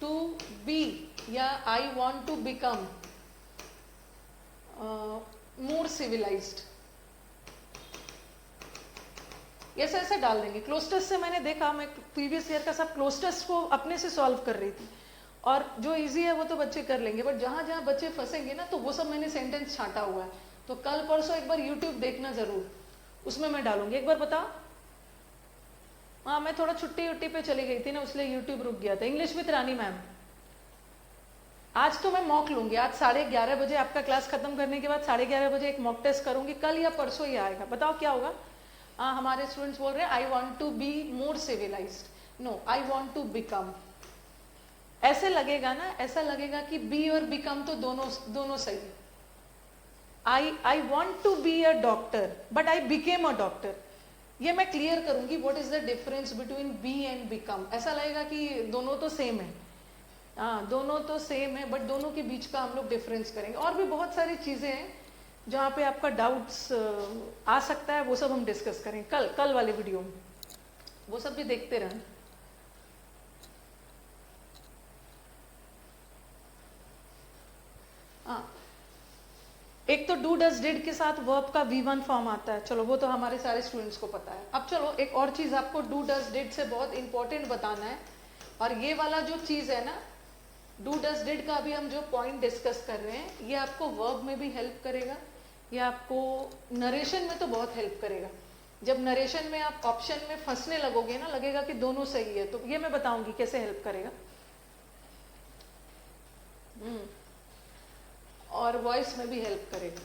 टू बी या I want to become more civilised, ऐसे ऐसे डाल देंगे। क्लोज टेस्ट से मैंने देखा, मैं प्रीवियस ईयर का सब क्लोज टेस्ट को अपने से सॉल्व कर रही थी, और जो इजी है वो तो बच्चे कर लेंगे, बट जहां जहां बच्चे फंसेंगे ना तो वो सब मैंने सेंटेंस छांटा हुआ है। तो कल परसों एक बार यूट्यूब देखना जरूर, उसमें मैं डालूंगी। एक बार बताओ। हाँ, मैं थोड़ा छुट्टी उट्टी पे चली गई थी ना, इसलिए यूट्यूब रुक गया था। इंग्लिश विद रानी मैम, आज तो मैं मॉक लूंगी। आज 11:30 बजे आपका क्लास खत्म करने के बाद 11:30 बजे एक मॉक टेस्ट करूंगी, कल या परसों ही आएगा। बताओ क्या होगा। हमारे स्टूडेंट्स बोल रहे हैं I want to be more civilised. No, I want to become. ऐसे लगेगा ना, ऐसा लगेगा कि बी और बिकम तो दोनों सही है। I want to be a doctor but I became a doctor. ये मैं क्लियर करूंगी, what is the difference between be and become. ऐसा लगेगा कि दोनों तो सेम है, हाँ दोनों तो सेम है, बट दोनों के बीच का हम लोग डिफरेंस करेंगे। और भी बहुत सारी चीजें हैं जहाँ पे आपका डाउट्स आ सकता है, वो सब हम डिस्कस करें कल वाले वीडियो में, वो सब भी देखते रहें। हाँ, एक तो डू डज डिड के साथ वर्ब का V1 फॉर्म आता है, चलो वो तो हमारे सारे स्टूडेंट्स को पता है। अब चलो एक और चीज आपको डू डज डिड से बहुत इंपॉर्टेंट बताना है, और ये वाला जो चीज है ना, डू डज डिड का अभी हम जो पॉइंट डिस्कस कर रहे हैं, ये आपको वर्ब में भी हेल्प करेगा, ये आपको नरेशन में तो बहुत हेल्प करेगा। जब नरेशन में आप ऑप्शन में फंसने लगोगे ना, लगेगा कि दोनों सही है, तो ये मैं बताऊंगी कैसे हेल्प करेगा। और वॉइस में भी हेल्प करेगा।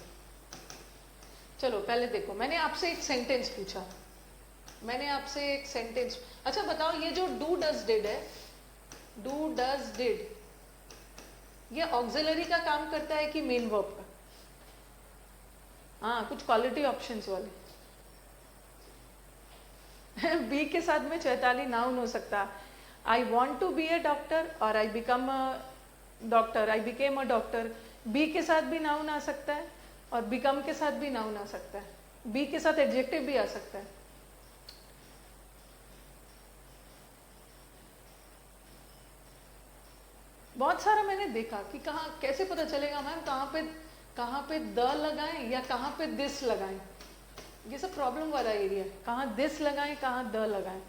चलो पहले देखो, मैंने आपसे एक सेंटेंस पूछा, मैंने आपसे एक सेंटेंस, अच्छा बताओ ये जो डू डज डिड है, डू डज डिड, ये ऑक्सिलरी का काम करता है कि मेन वर्ब का? हाँ, कुछ क्वालिटी ऑप्शंस वाले। बी के साथ में चैताली नाउन हो सकता, I want to be a doctor और I become a doctor, I became a doctor. B के साथ भी नाउन आ सकता है और बिकम के साथ भी नाउन आ सकता है, बी के साथ एडजेक्टिव भी आ सकता है। बहुत सारा मैंने देखा कि कहाँ कैसे पता चलेगा मैम कहाँ पे द लगाएं या कहाँ पे दिस लगाएं, ये सब प्रॉब्लम वाला एरिया है। कहाँ दिस लगाएं, कहाँ द लगाएं।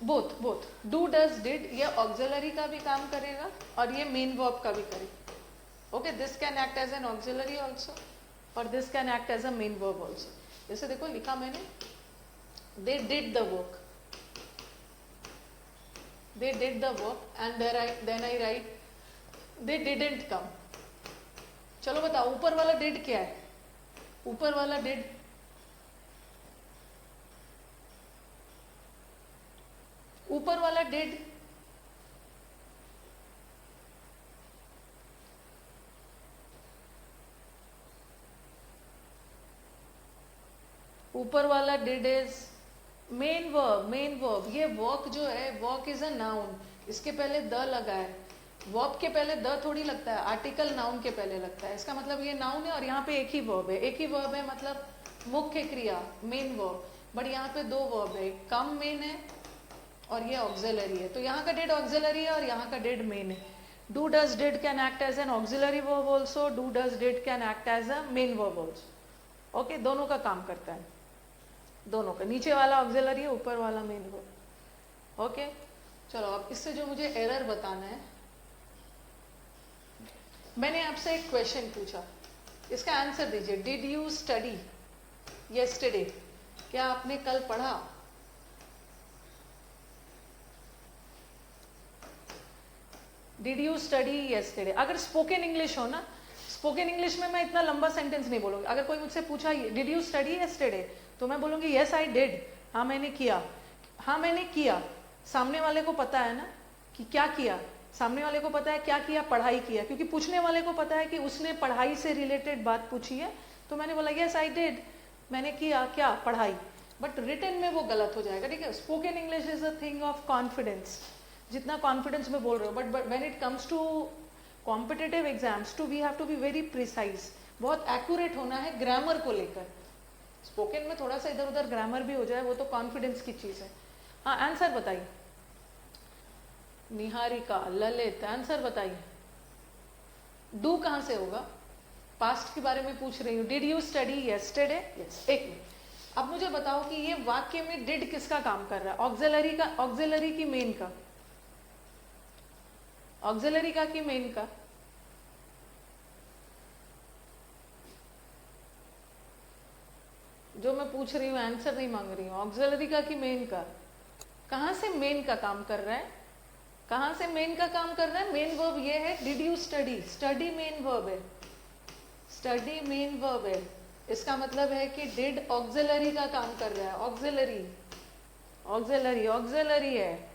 बोथ डू डज डिड ये ऑक्सिलरी का भी काम करेगा और ये मेन वर्ब का भी करेगा। Okay, this can act as an auxiliary also और this can act as a main verb also. जैसे देखो लिखा मैंने, they did the work, they did the work and then I write they didn't come। चलो बताओ ऊपर वाला did क्या है? ऊपर वाला did, ऊपर वाला did ऊपर वाला did is मेन वर्ब। ये वर्क जो है, वर्क इज अ नाउन, इसके पहले द लगा है। वर्ब के पहले द थोड़ी लगता है, आर्टिकल नाउन के पहले लगता है। इसका मतलब ये नाउन है और यहाँ पे एक ही वर्ब है, एक ही वर्ब है मतलब मुख्य क्रिया मेन वर्ब, बट यहाँ पे दो वर्ब है, कम मेन है और ये ऑक्सिलरी है। तो यहाँ का डेड ऑक्सिलरी है और यहाँ का डेड मेन है। Do does did can act as an auxiliary verb also, do does did can act as a main verb also. Okay, दोनों का काम करता है, दोनों का, नीचे वाला ऑक्सिलरी है, ऊपर वाला मेन वर्ब। ओके, चलो अब इससे जो मुझे एरर बताना है, मैंने आपसे एक क्वेश्चन पूछा, इसका आंसर दीजिए। Did you study yesterday? क्या आपने कल पढ़ा? Did you study yesterday? अगर स्पोकन इंग्लिश हो ना, स्पोकन इंग्लिश में मैं इतना लंबा सेंटेंस नहीं बोलूंगी। अगर कोई मुझसे पूछा डिड यू स्टडी यस्टरडे, तो मैं बोलूंगी यस आई डिड, हाँ मैंने किया, हाँ मैंने किया। सामने वाले को पता है ना कि क्या किया, सामने वाले को पता है क्या किया, पढ़ाई किया, क्योंकि पूछने वाले को पता है कि उसने पढ़ाई से रिलेटेड बात पूछी है, तो मैंने बोला यस आई डिड, मैंने किया क्या, पढ़ाई। बट रिटन में वो गलत हो जाएगा, ठीक है। Spoken English is a thing of confidence, जितना कॉन्फिडेंस में बोल रहे हो, but when it comes to competitive exams we have to be very precise, बहुत एक्यूरेट होना है ग्रामर को लेकर। स्पोकन में थोड़ा सा इधर उधर ग्रामर भी हो जाए, वो तो कॉन्फिडेंस की चीज है। हाँ, आंसर बताइए। निहारिका, ललित, आंसर बताइए। डू कहां से होगा? पास्ट के बारे में पूछ रही हूँ। Did you study yesterday? Yes. एक मिनट, अब मुझे बताओ कि ये वाक्य में डिड किसका काम कर रहा है? ऑक्सिलरी का, ऑक्सिलरी की मेन का, ऑक्सिलरी का कि मेन का? जो मैं पूछ रही हूँ आंसर नहीं मांग रही हूँ, ऑक्सिलरी का कि मेन का? कहां से मेन का काम कर रहा है? कहां से मेन का काम कर रहा है? मेन वर्ब ये है, did you study, study main verb है, स्टडी मेन वर्ब है। इसका मतलब है कि डिड ऑक्सिलरी का काम कर रहा है, ऑक्सिलरी, ऑक्सिलरी, ऑक्सिलरी है।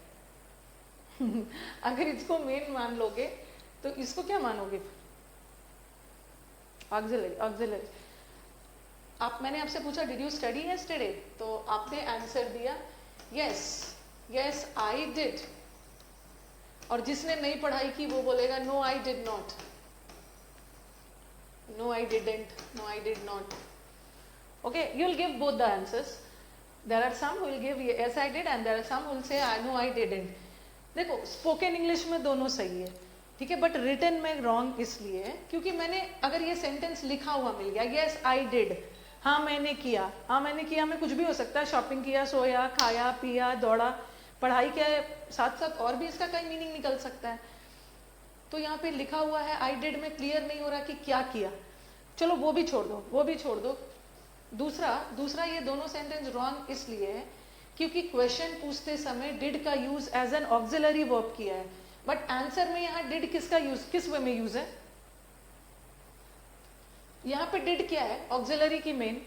अगर इसको मेन मान लोगे तो इसको क्या मानोगे? Auxiliary, auxiliary. मैंने आपसे पूछा डिड यू स्टडी यस्टरडे, तो आपने आंसर दिया यस, यस आई डिड। और जिसने नहीं पढ़ाई की वो बोलेगा no I did not, no I didn't, no I did not. Okay, you will give both the answers. There are some who will give yes I did and there are some who will say no I didn't. देखो spoken English में दोनों सही है, ठीक है, but written में wrong इसलिए है क्योंकि मैंने अगर ये सेंटेंस लिखा हुआ मिल गया, यस आई डिड, हाँ मैंने किया, हाँ मैंने किया में कुछ भी हो सकता है, शॉपिंग किया, सोया, खाया, पिया, दौड़ा, पढ़ाई किया, साथ साथ और भी इसका कई मीनिंग निकल सकता है। तो यहाँ पे लिखा हुआ है आई डिड में क्लियर नहीं हो रहा कि क्या किया, चलो वो भी छोड़ दो, वो भी छोड़ दो। दूसरा ये दोनों सेंटेंस रॉन्ग इसलिए है क्योंकि क्वेश्चन पूछते समय डिड का use as an auxiliary verb किया है, बट आंसर में यहाँ डिड किसका यूज, किस वे में यूज है? यहाँ पे डिड क्या है? ऑक्सिलरी की मेन।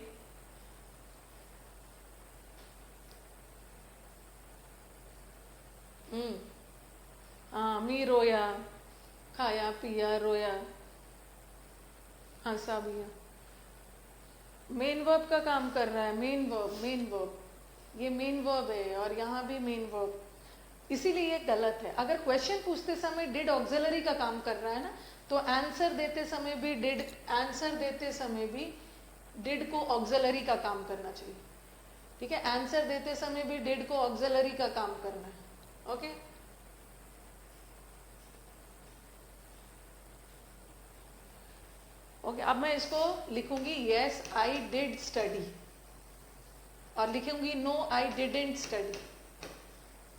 हाँ, मी रोया, खाया पिया रोया, हंसा भी, मेन वर्ब का काम कर रहा है, मेन वर्ब, मेन वर्ब, ये मेन वर्ब है और यहाँ भी मेन वर्ब, इसीलिए ये गलत है। अगर क्वेश्चन पूछते समय डिड ऑक्सिलरी का काम कर रहा है ना, तो आंसर देते समय भी डिड, आंसर देते समय भी डिड को ऑक्सिलरी का काम करना चाहिए, ठीक है, आंसर देते समय भी डिड को ऑक्सिलरी का काम करना है। ओके, ओके, अब मैं इसको लिखूंगी यस आई डिड स्टडी और लिखूंगी no I didn't study,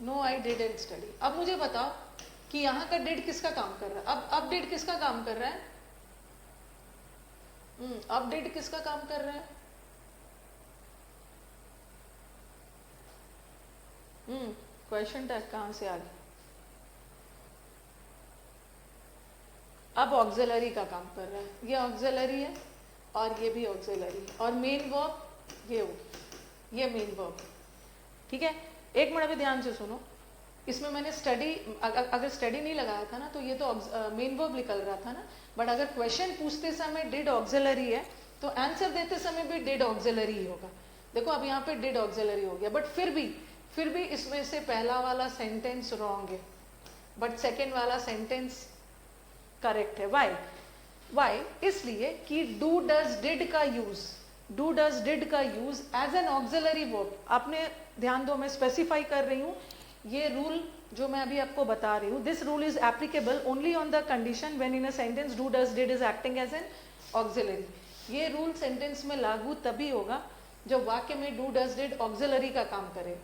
no I didn't study. अब मुझे बताओ कि यहां का डिड किसका काम कर रहा है? अब डिड किसका काम कर रहा है? अब डिड किसका काम कर रहा है? क्वेश्चन टैग कहां से आ गया? अब ऑक्सिलरी का काम कर रहा है, ये ऑक्सिलरी है और ये भी ऑक्सिलरी है और मेन वर्ब ये होगी, ये मेन वर्ब, ठीक है। एक मिनट अभी ध्यान से सुनो, इसमें मैंने स्टडी, अगर स्टडी नहीं लगाया था ना तो ये तो मेन वर्ब निकल रहा था ना, बट अगर क्वेश्चन पूछते समय डिड ऑक्सिलरी है तो आंसर देते समय भी डिड ऑक्सिलरी ही होगा। देखो अब यहाँ पे डिड ऑक्सिलरी हो गया, बट फिर भी इसमें से पहला वाला सेंटेंस रॉन्ग है बट सेकेंड वाला सेंटेंस करेक्ट है। वाई? इसलिए कि डू डज डिड का यूज, डू डज डिड का use as an auxiliary verb, आपने ध्यान दो मैं स्पेसिफाई कर रही हूँ, ये रूल जो मैं अभी आपको बता रही हूँ, this rule is applicable only on the condition when in a sentence do does did is acting as an auxiliary. ये रूल सेंटेंस में लागू तभी होगा जब वाक्य में डू डज डिड ऑक्सिलरी का काम करे।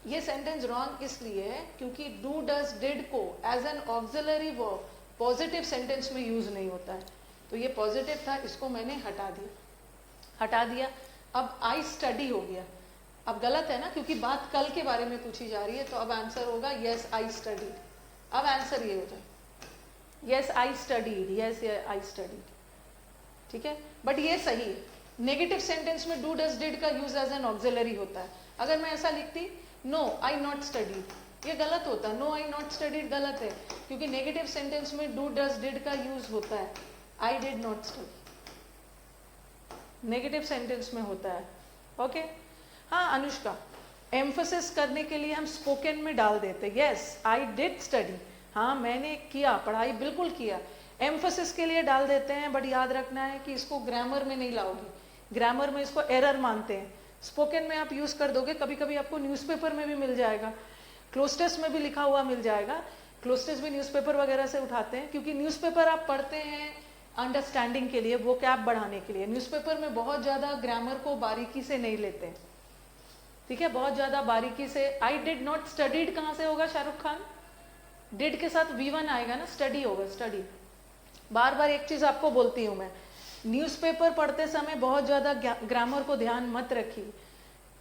ये सेंटेंस रॉन्ग इसलिए है क्योंकि डू डज डिड को as an auxiliary verb positive sentence में यूज नहीं होता है, तो ये पॉजिटिव था, इसको मैंने हटा दिया। अब आई स्टडी हो गया, अब गलत है ना क्योंकि बात कल के बारे में पूछी जा रही है, तो अब आंसर होगा यस आई स्टडीड। अब आंसर ये हो जाए yes I studied, yes I studied, ठीक है, बट ये सही है। नेगेटिव सेंटेंस में डू डज डिड का यूज एज एन ऑक्सिलरी होता है। अगर मैं ऐसा लिखती नो आई नॉट स्टडीड, ये गलत होता, नो आई नॉट स्टडीड गलत है क्योंकि नेगेटिव सेंटेंस में डू डज डिड का यूज होता है, आई did not study negative sentence में होता है। ओके, हाँ अनुष्का, एम्फोसिस करने के लिए हम स्पोकन में डाल देते यस आई डिड स्टडी, हाँ मैंने किया, पढ़ाई बिल्कुल किया, एम्फोसिस के लिए डाल देते हैं, बट याद रखना है कि इसको ग्रामर में नहीं लाओगी, ग्रामर में इसको एरर मानते हैं। स्पोकन में आप यूज कर दोगे, कभी कभी आपको न्यूज़पेपर में भी मिल जाएगा, क्लोस्टेस में भी लिखा हुआ मिल जाएगा, क्लोस्टेस भी न्यूज़पेपर वगैरह से उठाते हैं क्योंकि न्यूज़पेपर आप पढ़ते हैं, अंडरस्टैंडिंग के लिए, वो कैप बढ़ाने के लिए। न्यूज़पेपर में बहुत ज़्यादा ग्रामर को बारीकी से नहीं लेते, ठीक है, बहुत ज़्यादा बारीकी से। आई डिड नॉट स्टडीड कहाँ से होगा शाहरुख खान? डिड के साथ V1 आएगा ना, स्टडी होगा, स्टडी। बार बार एक चीज़ आपको बोलती हूँ मैं, न्यूज़पेपर पढ़ते समय बहुत ज़्यादा ग्रामर को ध्यान मत रखिए,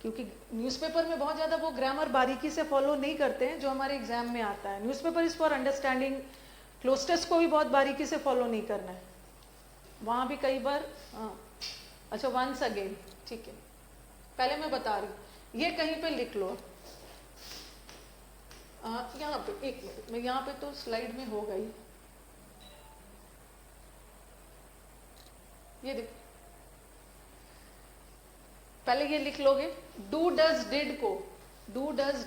क्योंकि न्यूज़पेपर में बहुत ज़्यादा वो ग्रामर बारीकी से फॉलो नहीं करते हैं जो हमारे एग्जाम में आता है। Newspaper is for understanding. Cloze test को भी बहुत बारीकी से फॉलो नहीं करना है, वहाँ भी कई बार। हाँ, अच्छा, वंस अगेन, ठीक है, पहले मैं बता रही हूँ, ये कहीं पे लिख लो। यहाँ पे एक मिनट में, यहाँ पे तो स्लाइड में हो गई, ये देखो, पहले ये लिख लोगे। डू डज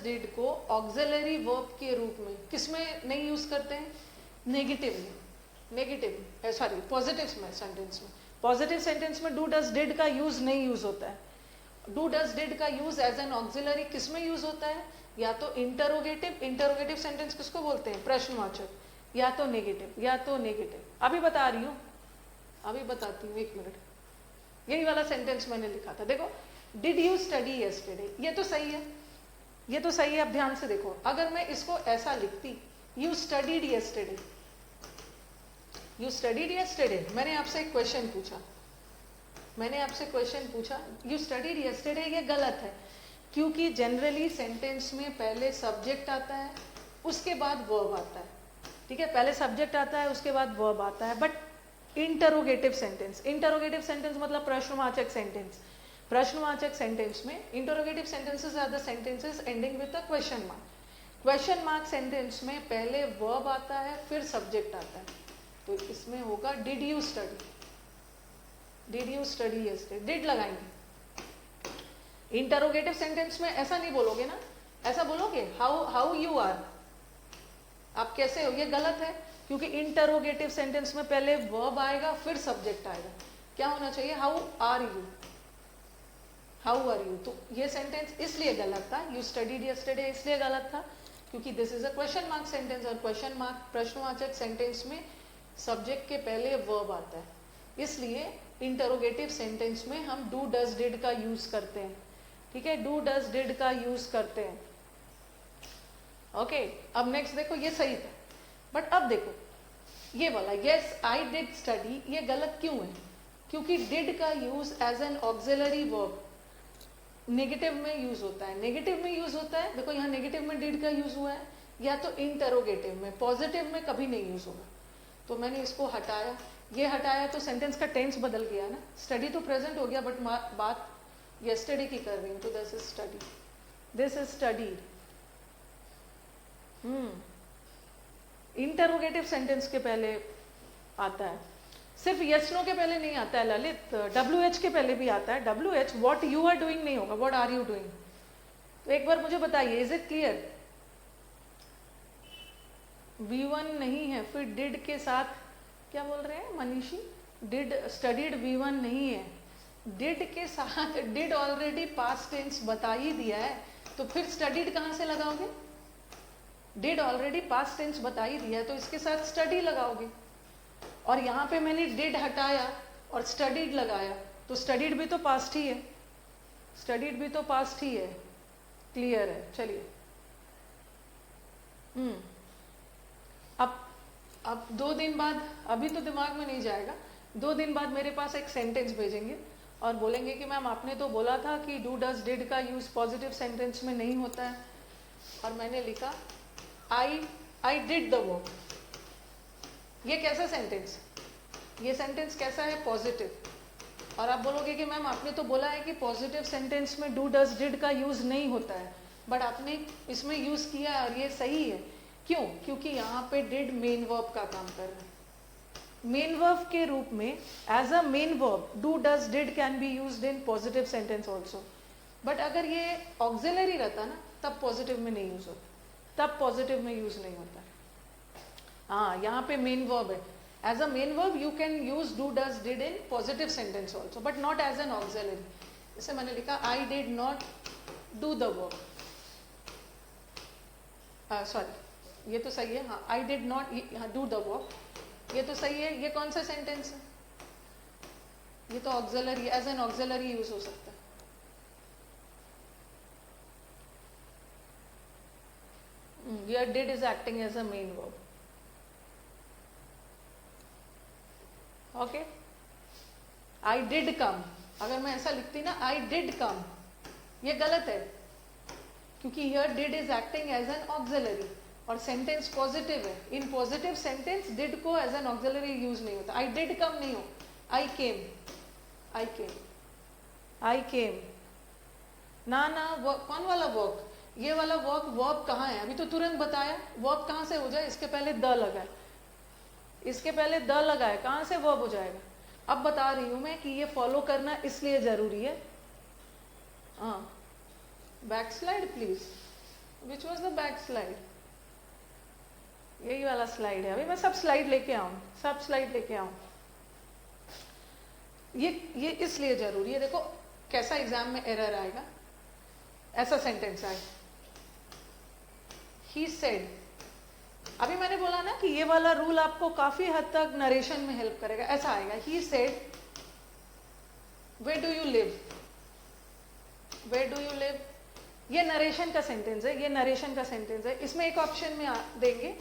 डिड को ऑक्सिलरी वर्ब के रूप में किसमें नहीं यूज करते हैं? नेगेटिव में, सॉरी, पॉजिटिव सेंटेंस में। पॉजिटिव सेंटेंस में डू डज डिड का यूज नहीं यूज होता है। डू डज डिड का यूज एज एन ऑक्सिलरी किसमें यूज होता है? या तो इंटरोगेटिव सेंटेंस किसको बोलते हैं? प्रश्नवाचक, या तो नेगेटिव। अभी बता रही हूँ, अभी बताती हूँ, एक मिनट। यही वाला सेंटेंस मैंने लिखा था, देखो, डिड यू स्टडी यस्टरडे, ये तो सही है, ये तो सही है। अब ध्यान से देखो, अगर मैं इसको ऐसा लिखती, यू स्टडीड यस्टरडे, मैंने आपसे एक क्वेश्चन पूछा, यू स्टडीड यस्टरडे, ये गलत है, क्योंकि जनरली सेंटेंस में पहले सब्जेक्ट आता है, उसके बाद वर्ब आता है, ठीक है, पहले सब्जेक्ट आता है, उसके बाद वर्ब आता है। बट इंटरोगेटिव सेंटेंस मतलब प्रश्नवाचक सेंटेंस में interrogative sentences are the sentences ending with a question mark. Question mark sentence में पहले वर्ब आता है, फिर सब्जेक्ट आता है, तो इसमें होगा did you study yesterday, did लगाएंगे। इंटरोगेटिव सेंटेंस में ऐसा नहीं बोलोगे ना, ऐसा बोलोगे हाउ यू आर, आप कैसे हो, ये गलत है, क्योंकि इंटरोगेटिव सेंटेंस में पहले वर्ब आएगा, फिर सब्जेक्ट आएगा। क्या होना चाहिए? How are you. तो ये सेंटेंस इसलिए गलत था, यू स्टडीड यस्टरडे इसलिए गलत था, क्योंकि this is a question mark sentence, और क्वेश्चन मार्क प्रश्नवाचक सेंटेंस में सब्जेक्ट के पहले वर्ब आता है, इसलिए इंटरोगेटिव सेंटेंस में हम डू डज डिड का यूज करते हैं, ठीक है, डू डज डिड का यूज करते हैं। ओके, अब नेक्स्ट देखो, ये सही था, बट अब देखो ये वाला, यस आई डिड स्टडी, ये गलत क्यों है? क्योंकि डिड का use as an auxiliary verb negative में यूज होता है, देखो यहाँ नेगेटिव में डिड का यूज हुआ है, या तो इंटरोगेटिव में, पॉजिटिव में कभी नहीं यूज होगा। तो मैंने इसको हटाया, ये हटाया तो सेंटेंस का टेंस बदल गया ना, स्टडी तो प्रेजेंट हो गया, बट बात यस्टरडे की कर रही हूँ, तो this is studied. Interrogative sentence के पहले आता है, सिर्फ यस नो के पहले नहीं आता है ललित, WH के पहले भी आता है। WH what you are doing नहीं होगा, व्हाट आर यू डूइंग। तो एक बार मुझे बताइए, इज इट क्लियर? V1 नहीं है, फिर डिड के साथ क्या बोल रहे हैं मनीषी? डिड स्टडीड V1 नहीं है, डिड के साथ डिड ऑलरेडी पास्ट टेंस बता ही दिया है, तो फिर स्टडीड कहाँ से लगाओगे? डिड ऑलरेडी पास्ट टेंस बता ही दिया है, तो इसके साथ स्टडी लगाओगे। और यहाँ पे मैंने डिड हटाया और स्टडीड लगाया, तो स्टडीड भी तो पास्ट ही है, क्लियर है। चलिए, अब 2 दिन बाद, अभी तो दिमाग में नहीं जाएगा, 2 दिन बाद मेरे पास एक सेंटेंस भेजेंगे और बोलेंगे कि मैम आपने तो बोला था कि डू डज डिड का यूज पॉजिटिव सेंटेंस में नहीं होता है, और मैंने लिखा आई डिड द वर्क। ये कैसा सेंटेंस, ये सेंटेंस कैसा है? पॉजिटिव। और आप बोलोगे कि मैम आपने तो बोला है कि पॉजिटिव सेंटेंस में डू डज डिड का यूज नहीं होता है, बट आपने इसमें यूज किया और ये सही है। क्यों? क्योंकि यहाँ पे डिड मेन वर्ब का काम कर रहा है। मेन वर्ब के रूप में as a main verb do does did can be used in positive sentence also, but अगर ये ऑक्सिलरी रहता ना, तब पॉजिटिव में नहीं यूज होता, तब पॉजिटिव में यूज नहीं होता। हाँ, यहाँ पे मेन वर्ब है, as a main verb you can use do does did in positive sentence also, but not as an auxiliary. जैसे मैंने लिखा I did not do the work, sorry ये तो सही है, हाँ, I did not do the work, ये तो सही है। ये कौन सा सेंटेंस है? ये तो auxiliary, as an auxiliary use हो सकता है। Here did is acting as a main verb. Okay? I did come. अगर मैं ऐसा लिखती ना I did come, ये गलत है क्योंकि here did is acting as an auxiliary और सेंटेंस पॉजिटिव है। इन पॉजिटिव सेंटेंस did को एज एन ऑक्सिलरी यूज नहीं होता। I did come नहीं हो, I came, I came, I came। ना ना, कौन वाला वर्क? ये वाला वर्ब कहाँ है? अभी तो तुरंत बताया। वर्ब कहाँ से हो जाए? इसके पहले द लगा है, इसके पहले द लगा है, कहाँ से वर्ब हो जाएगा? अब बता रही हूं मैं कि ये फॉलो करना इसलिए जरूरी है। हाँ, back slide please. Which was the back slide? यही वाला स्लाइड है। अभी मैं सब स्लाइड लेके आऊं, सब स्लाइड लेके आऊं। ये इसलिए जरूरी है। देखो कैसा एग्जाम में एरर आएगा। ऐसा सेंटेंस आए, ही सेड। अभी मैंने बोला ना कि ये वाला रूल आपको काफी हद तक नरेशन में हेल्प करेगा। ऐसा आएगा, he said where do you live, where do you live. ये नरेशन का सेंटेंस है, ये नरेशन का सेंटेंस है। इसमें एक ऑप्शन में देंगे।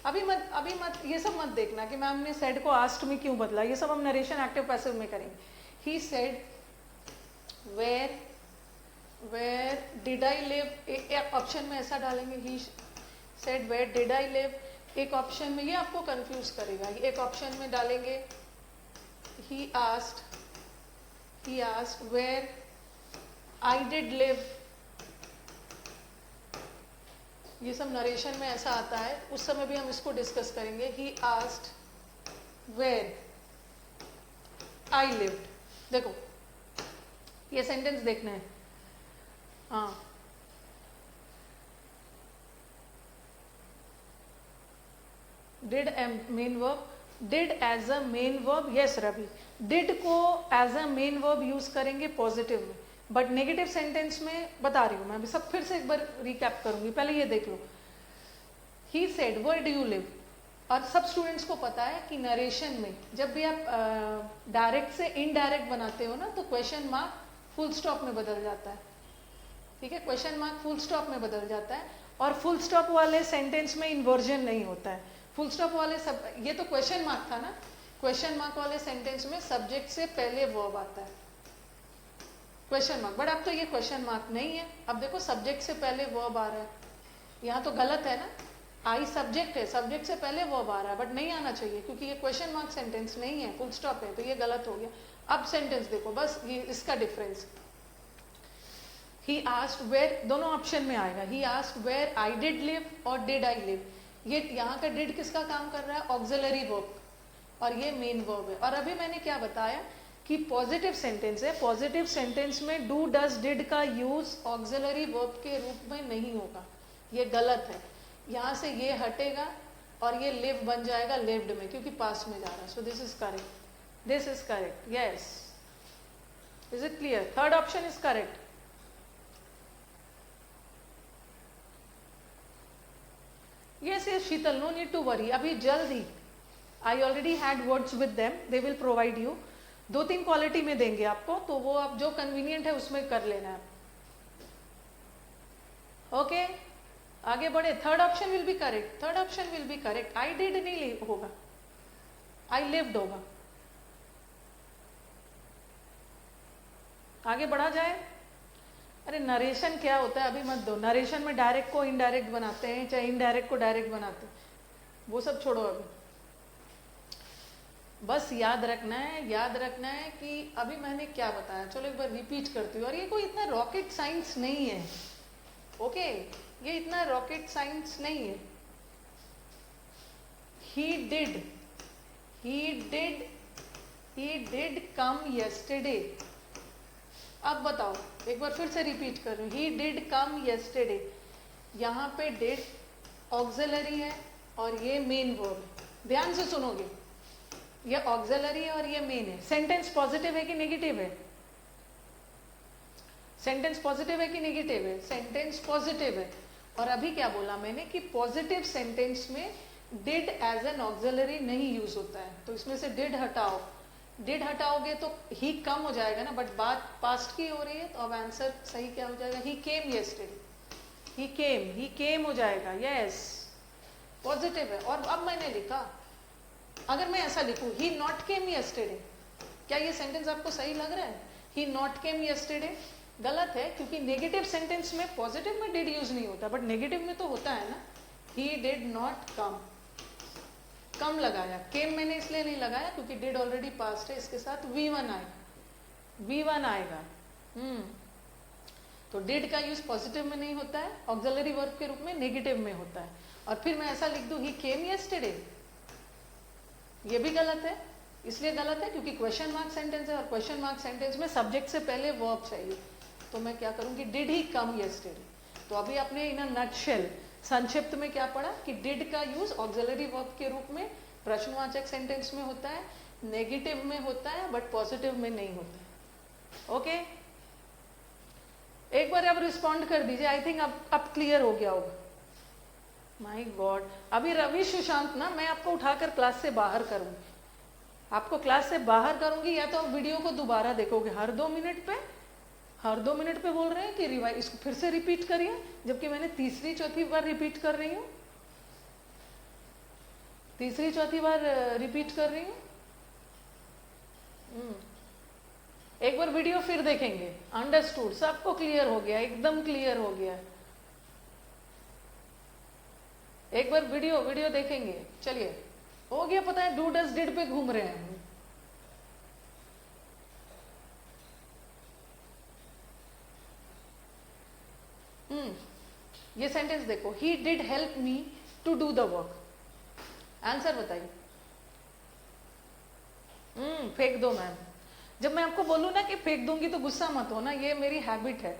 अभी मत ये सब मत देखना कि मैम ने सेड को आस्क्ड में क्यों बदला। ये सब हम नरेशन एक्टिव पैसिव में करेंगे। He said where did I live, एक ऑप्शन में ऐसा डालेंगे। He said where did I live, एक ऑप्शन में, ये आपको कंफ्यूज करेगा। एक ऑप्शन में डालेंगे he asked where I did live. ये सब नरेशन में ऐसा आता है, उस समय भी हम इसको डिस्कस करेंगे। He asked where I lived. देखो ये सेंटेंस देखना है। हाँ, did main verb, did as a main verb. Yes Ravi, did को as a main verb use करेंगे पॉजिटिव में, बट नेगेटिव सेंटेंस में बता रही हूं मैं। अभी सब फिर से एक बार रिकैप करूंगी, पहले ये देख लो। He said where do you live. और सब स्टूडेंट्स को पता है कि नरेशन में जब भी आप डायरेक्ट से इनडायरेक्ट बनाते हो ना, तो क्वेश्चन मार्क फुल स्टॉप में बदल जाता है। ठीक है, क्वेश्चन मार्क फुल स्टॉप में बदल जाता है। और फुल स्टॉप वाले सेंटेंस में इन्वर्जन नहीं होता है। फुल स्टॉप वाले सब, ये तो क्वेश्चन मार्क था ना, क्वेश्चन मार्क वाले सेंटेंस में सब्जेक्ट से पहले वर्ब आता है, क्वेश्चन मार्क। बट अब तो ये क्वेश्चन मार्क नहीं है। अब देखो सब्जेक्ट से पहले वर्ब आ रहा है। यहाँ तो गलत है ना, आई सब्जेक्ट है, सब्जेक्ट से पहले वर्ब आ रहा है, बट नहीं आना चाहिए क्योंकि ये क्वेश्चन मार्क सेंटेंस नहीं है, फुल स्टॉप है, तो ये गलत हो गया। अब सेंटेंस देखो, बस ये इसका डिफरेंस। ही आस्क्ड वेयर, दोनों ऑप्शन में आएगा। He asked where I did live और डिड आई लिव। ये यहाँ का डिड किसका काम कर रहा है? ऑक्सिलरी वर्ब, और ये मेन वर्ब है। और अभी मैंने क्या बताया कि पॉजिटिव सेंटेंस है, पॉजिटिव सेंटेंस में डू डज डिड का यूज ऑक्सिलरी वर्ब के रूप में नहीं होगा, ये गलत है। यहाँ से ये हटेगा और ये लिव बन जाएगा लिव्ड में, क्योंकि पास में जा रहा है। So this is correct, this is correct. Yes, is it clear? Third option is correct. Yes, yes, Sheetal, no need to worry. अभी जल्द ही, I already had words with them. They will provide you. 2-3 quality में देंगे आपको, तो वो आप जो convenient है उसमें कर लेना है। ओके, आगे बढ़े। Third option will be correct, third option will be correct. I did नहीं होगा, आई लिव्ड होगा। आगे बढ़ा जाए। अरे नरेशन क्या होता है अभी मत दो। नरेशन में डायरेक्ट को इनडायरेक्ट बनाते हैं, चाहे इनडायरेक्ट को डायरेक्ट बनाते हैं, वो सब छोड़ो अभी। बस याद रखना है, याद रखना है कि अभी मैंने क्या बताया। चलो एक बार रिपीट करती हूँ। और ये कोई इतना रॉकेट साइंस नहीं है, ओके, ये इतना रॉकेट साइंस नहीं है। He did come yesterday. अब बताओ, एक बार फिर से रिपीट कर रही हूँ। ही डिड कम यस्टरडे, यहाँ पे डिड ऑक्सिलरी है और ये मेन वर्ब है। ध्यान से सुनोगे, ये ऑक्सिलरी है और ये मेन है। सेंटेंस पॉजिटिव है कि नेगेटिव है? सेंटेंस पॉजिटिव है कि नेगेटिव है? सेंटेंस पॉजिटिव है। और अभी क्या बोला मैंने कि पॉजिटिव सेंटेंस में डिड एज एन ऑक्सिलरी नहीं यूज होता है, तो इसमें से डिड हटाओ, डिड हटाओगे तो ही कम हो जाएगा ना, बट बात पास्ट की हो रही है, तो अब आंसर सही क्या हो जाएगा, ही केम यस्टरडे, ही केम हो जाएगा, यस पॉजिटिव है। और अब मैंने लिखा, अगर मैं ऐसा लिखूं ही नॉट केम यस्टरडे, क्या ये सेंटेंस आपको सही लग रहा है, ही नॉट केम यस्टरडे? गलत है, क्योंकि नेगेटिव सेंटेंस में पॉजिटिव में डिड यूज नहीं होता, बट नेगेटिव में तो होता है ना, ही डिड नॉट कम, कम लगाया, केम मैंने इसलिए नहीं लगाया क्योंकि डिड ऑलरेडी पास्ट है, इसके साथ V1 आएगा, V1 आएगा। तो डिड का यूज पॉजिटिव में नहीं होता है, ऑक्सिलरी वर्ब के रूप में नेगेटिव में होता है। और फिर मैं ऐसा लिख दूं ही केम यस्टरडे, ये भी गलत है, इसलिए गलत है क्योंकि क्वेश्चन मार्क सेंटेंस है, और क्वेश्चन मार्क सेंटेंस में सब्जेक्ट से पहले वर्ब चाहिए, तो मैं क्या करूंगी, डिड ही कम यस्टरडे। तो अभी आपने इन अ नटशेल संक्षिप्त में क्या पढ़ा कि डिड का यूज ऑक्सिलरी वर्ब के रूप में प्रश्नवाचक सेंटेंस में होता है, नेगेटिव में होता है, बट पॉजिटिव में नहीं होता है। ओके, एक बार अब रिस्पॉन्ड कर दीजिए, आई थिंक अब क्लियर हो गया होगा। माय गॉड, अभी रवि सुशांत ना, मैं आपको उठाकर क्लास से बाहर करूंगी, आपको क्लास से बाहर करूंगी, या तो आप वीडियो को दोबारा देखोगे, हर 2 मिनट पे बोल रहे हैं कि रिवाइज, इसको फिर से रिपीट करिए, जबकि मैंने तीसरी चौथी बार रिपीट कर रही हूँ, तीसरी चौथी बार रिपीट कर रही हूँ। एक बार वीडियो फिर देखेंगे, अंडरस्टूड, सबको क्लियर हो गया, एकदम क्लियर हो गया। एक बार वीडियो देखेंगे, चलिए हो गया, पता है डू डज डिड पे घूम रहे हैं। ये सेंटेंस देखो, he did help me to do the work, answer बताइए। फेंक दो मैम, जब मैं आपको बोलूँ ना कि फेंक दूंगी तो गुस्सा मत हो ना, ये मेरी हैबिट है,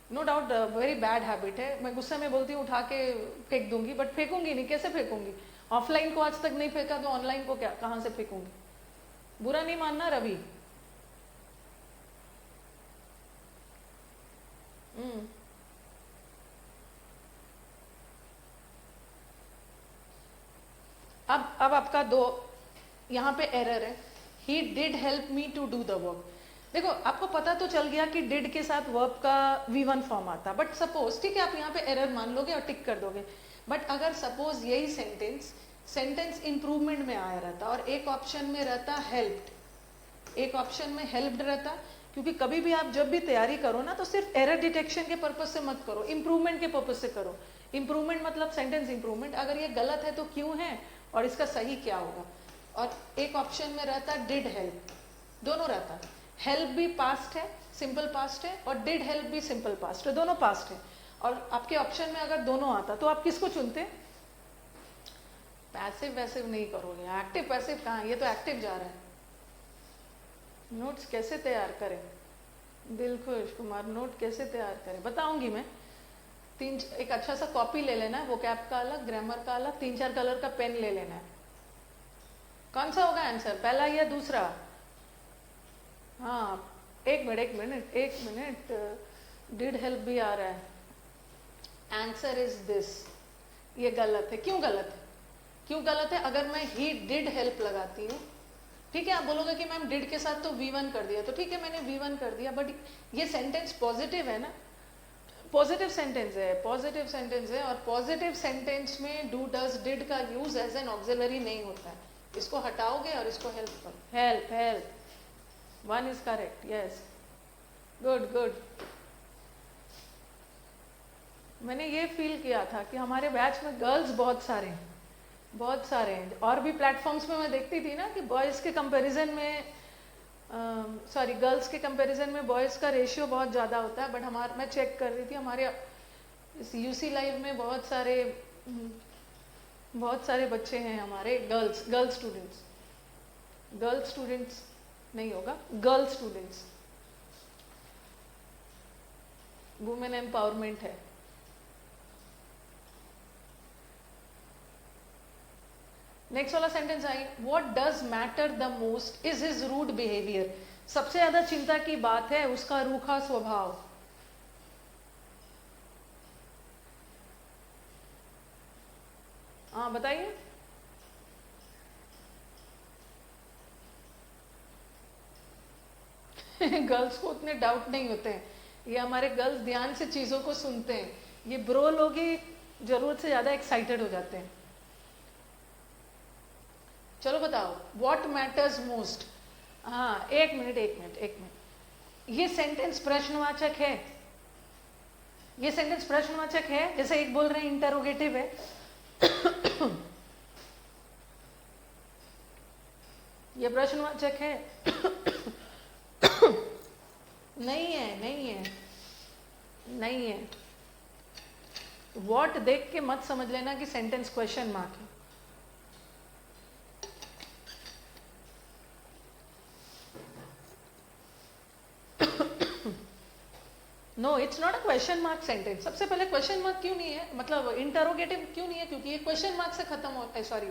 no doubt very bad habit है, मैं गुस्से में बोलती हूँ उठा के फेंक दूंगी, बट फेंकूंगी नहीं, कैसे फेंकूंगी, ऑफलाइन को आज तक नहीं फेंका तो ऑनलाइन को क्या कहाँ से फेंकूंगी, बुरा नहीं मानना रवि। अब आपका दो यहाँ पे एरर है, he did help me to do the work. देखो आपको पता तो चल गया कि डिड के साथ वर्ब का V1 फॉर्म आता, बट सपोज, ठीक है आप यहाँ पे एरर मान लोगे और टिक कर दोगे, बट अगर सपोज यही सेंटेंस इंप्रूवमेंट में आया रहता और एक ऑप्शन में रहता हेल्प्ड, एक ऑप्शन में हेल्प्ड रहता, क्योंकि कभी भी आप जब भी तैयारी करो ना तो सिर्फ एरर डिटेक्शन के पर्पज से मत करो, इंप्रूवमेंट के पर्पज से करो। इंप्रूवमेंट मतलब सेंटेंस इंप्रूवमेंट, अगर ये गलत है तो क्यों है और इसका सही क्या होगा। और एक ऑप्शन में रहता डिड हेल्प, दोनों रहता, हेल्प भी पास्ट है, सिंपल पास्ट है, और डिड हेल्प भी सिंपल पास्ट है, दोनों पास्ट है। और आपके ऑप्शन में अगर दोनों आता तो आप किसको चुनते? पैसिव वैसिव नहीं करोगे, एक्टिव पैसिव कहाँ, ये तो एक्टिव जा रहा है। नोट्स कैसे तैयार करें, दिलखुश कुमार, नोट कैसे तैयार करें बताऊंगी मैं। एक अच्छा सा कॉपी ले लेना है, वो कैप का अलग, ग्रामर का अलग, 3-4 कलर का पेन ले लेना है। कौन सा होगा आंसर, पहला या दूसरा? हाँ एक मिनट, डिड हेल्प भी आ रहा है, आंसर इज दिस, ये गलत है। क्यों गलत है? अगर मैं ही डिड हेल्प लगाती हूँ, ठीक है, आप बोलोगे कि मैम डिड के साथ तो V1 कर दिया, तो ठीक है मैंने V1 कर दिया, बट ये सेंटेंस पॉजिटिव है ना, पॉजिटिव सेंटेंस है, और पॉजिटिव सेंटेंस में डू डज डिड का यूज एज एन ऑक्सिलरी नहीं होता है। इसको हटाओगे और इसको हेल्प करो, help, 1 is correct, yes, good. मैंने ये फील किया था कि हमारे बैच में गर्ल्स बहुत सारे हैं, और भी प्लेटफॉर्म्स में मैं देखती थी ना कि बॉयज के कंपैरिजन में गर्ल्स के कंपैरिजन में बॉयज का रेशियो बहुत ज़्यादा होता है, बट मैं चेक कर रही थी हमारे इस यूसी लाइव में बहुत सारे बच्चे हैं हमारे, गर्ल स्टूडेंट्स नहीं होगा, गर्ल स्टूडेंट्स, वुमेन एम्पावरमेंट है। नेक्स्ट वाला sentence I, what does matter the most is his rude behaviour. सबसे ज्यादा चिंता की बात है उसका रूखा स्वभाव। हाँ बताइए, गर्ल्स को उतने डाउट नहीं होते हैं, ये हमारे गर्ल्स ध्यान से चीज़ों को सुनते हैं, ये ब्रो लोग ही जरूरत से ज़्यादा एक्साइटेड हो जाते हैं। चलो बताओ, व्हाट मैटर्स मोस्ट। हाँ, एक मिनट, ये सेंटेंस प्रश्नवाचक है, ये सेंटेंस प्रश्नवाचक है, जैसे एक बोल रहे हैं इंटरोगेटिव है। ये प्रश्नवाचक है। नहीं है। व्हाट देख के मत समझ लेना कि सेंटेंस क्वेश्चन मार्क है। No, it's not a question mark sentence. सबसे पहले क्वेश्चन मार्क क्यों नहीं है, मतलब इंटरोगेटिव क्यों नहीं है, क्योंकि ये क्वेश्चन मार्क से खत्म होता है, सॉरी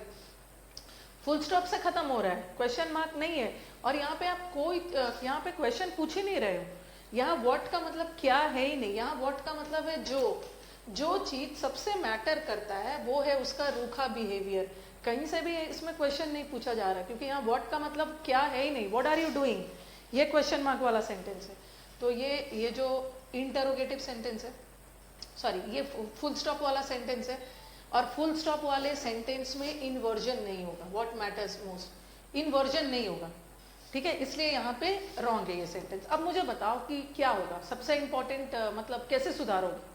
फुल स्टॉप से खत्म हो रहा है, क्वेश्चन मार्क नहीं है। और यहाँ पे आप कोई यहाँ पे क्वेश्चन पूछ ही नहीं रहे हो। यहाँ व्हाट का मतलब क्या है ही नहीं, यहाँ व्हाट का मतलब है जो चीज सबसे मैटर करता है वो है उसका रूखा बिहेवियर। कहीं से भी इसमें क्वेश्चन नहीं पूछा जा रहा, क्योंकि यहाँ व्हाट का मतलब क्या है ही नहीं, व्हाट आर यू डूइंग, ये क्वेश्चन मार्क वाला सेंटेंस है। तो ये जो इंटरोगेटिव सेंटेंस है, सॉरी ये फुल स्टॉप वाला सेंटेंस है, और फुल स्टॉप वाले सेंटेंस में इन्वर्जन नहीं होगा। व्हाट मैटर्स मोस्ट, इन्वर्जन नहीं होगा, ठीक है, इसलिए यहाँ पे रॉन्ग है ये सेंटेंस। अब मुझे बताओ कि क्या होगा, सबसे इंपॉर्टेंट मतलब कैसे सुधारोगे।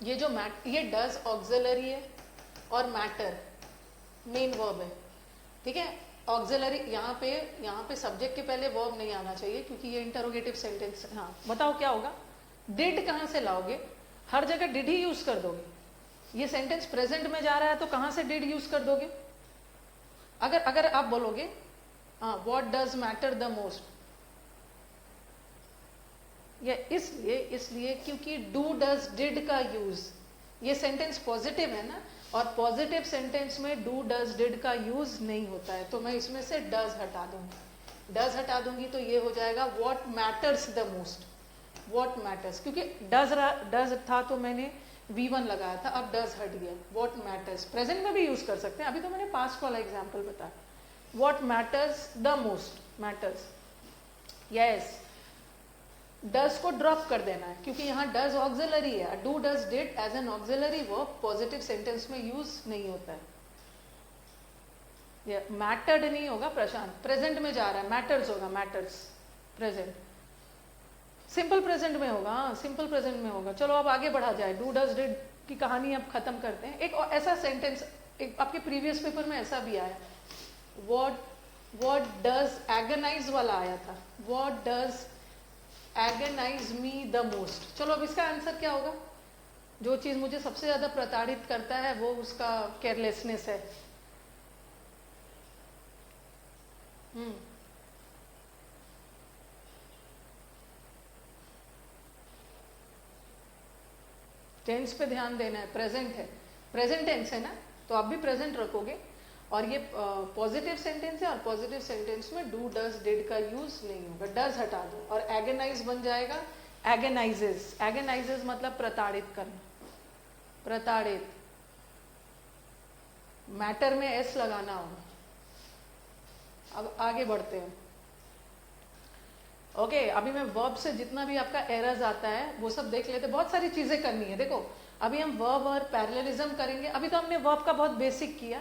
ये जो ये डज ऑक्सिलरी है और मैटर मेन वर्ब है, ठीक है। ऑक्सिलरी यहाँ पे सब्जेक्ट के पहले वर्ब नहीं आना चाहिए, क्योंकि ये इंटरोगेटिव सेंटेंस। हाँ बताओ क्या होगा, डिड कहाँ से लाओगे, हर जगह डिड ही यूज कर दोगे। ये सेंटेंस प्रेजेंट में जा रहा है तो कहाँ से डिड यूज कर दोगे। अगर आप बोलोगे what does matter the most, या इसलिए क्योंकि डू डज डिड का यूज, ये सेंटेंस पॉजिटिव है ना, और पॉजिटिव सेंटेंस में डू डज डिड का यूज नहीं होता है, तो मैं इसमें से डज हटा दूंगी, तो ये हो जाएगा what matters the most. What matters, क्योंकि डज था तो मैंने V1 लगाया था, अब डज हट गया। व्हाट मैटर्स प्रेजेंट में भी यूज कर सकते हैं, अभी तो मैंने पास्ट वाला एग्जाम्पल बताया। What matters the most, matters, yes. Does को ड्रॉप कर देना है, क्योंकि यहाँ डज ऑक्सिलरी है, do does did as an auxiliary verb positive sentence में यूज नहीं होता है। ये मैटर्ड नहीं होगा प्रशांत, प्रेजेंट में जा रहा है, मैटर्स होगा, मैटर्स प्रेजेंट, सिंपल प्रेजेंट में होगा, सिंपल प्रेजेंट में होगा। चलो अब आगे बढ़ा जाए, डू डज डिड की कहानी अब खत्म करते हैं। एक ऐसा सेंटेंस आपके प्रीवियस पेपर में ऐसा भी आया, व्हाट डज एगनाइज वाला आया था, what does agonise me the most. चलो अब इसका आंसर क्या होगा, जो चीज मुझे सबसे ज्यादा प्रताड़ित करता है वो उसका केयरलेसनेस है। टेंस पे ध्यान देना है, प्रेजेंट है, प्रेजेंट टेंस है ना, तो आप भी प्रेजेंट रखोगे। और ये पॉजिटिव सेंटेंस है, और पॉजिटिव सेंटेंस में डू डज डिड का यूज नहीं होगा, डज हटा दो और एगनाइज बन जाएगा एगनाइजेस। एगनाइजेस मतलब प्रताड़ित करना, प्रताड़ित, मैटर में एस लगाना होगा। अब आगे बढ़ते हैं। ओके, अभी मैं वर्ब से जितना भी आपका एरर्स आता है वो सब देख लेते। बहुत सारी चीजें करनी है, देखो अभी हम वर्ब और पैरेललिज्म करेंगे। अभी तो हमने वर्ब का बहुत बेसिक किया,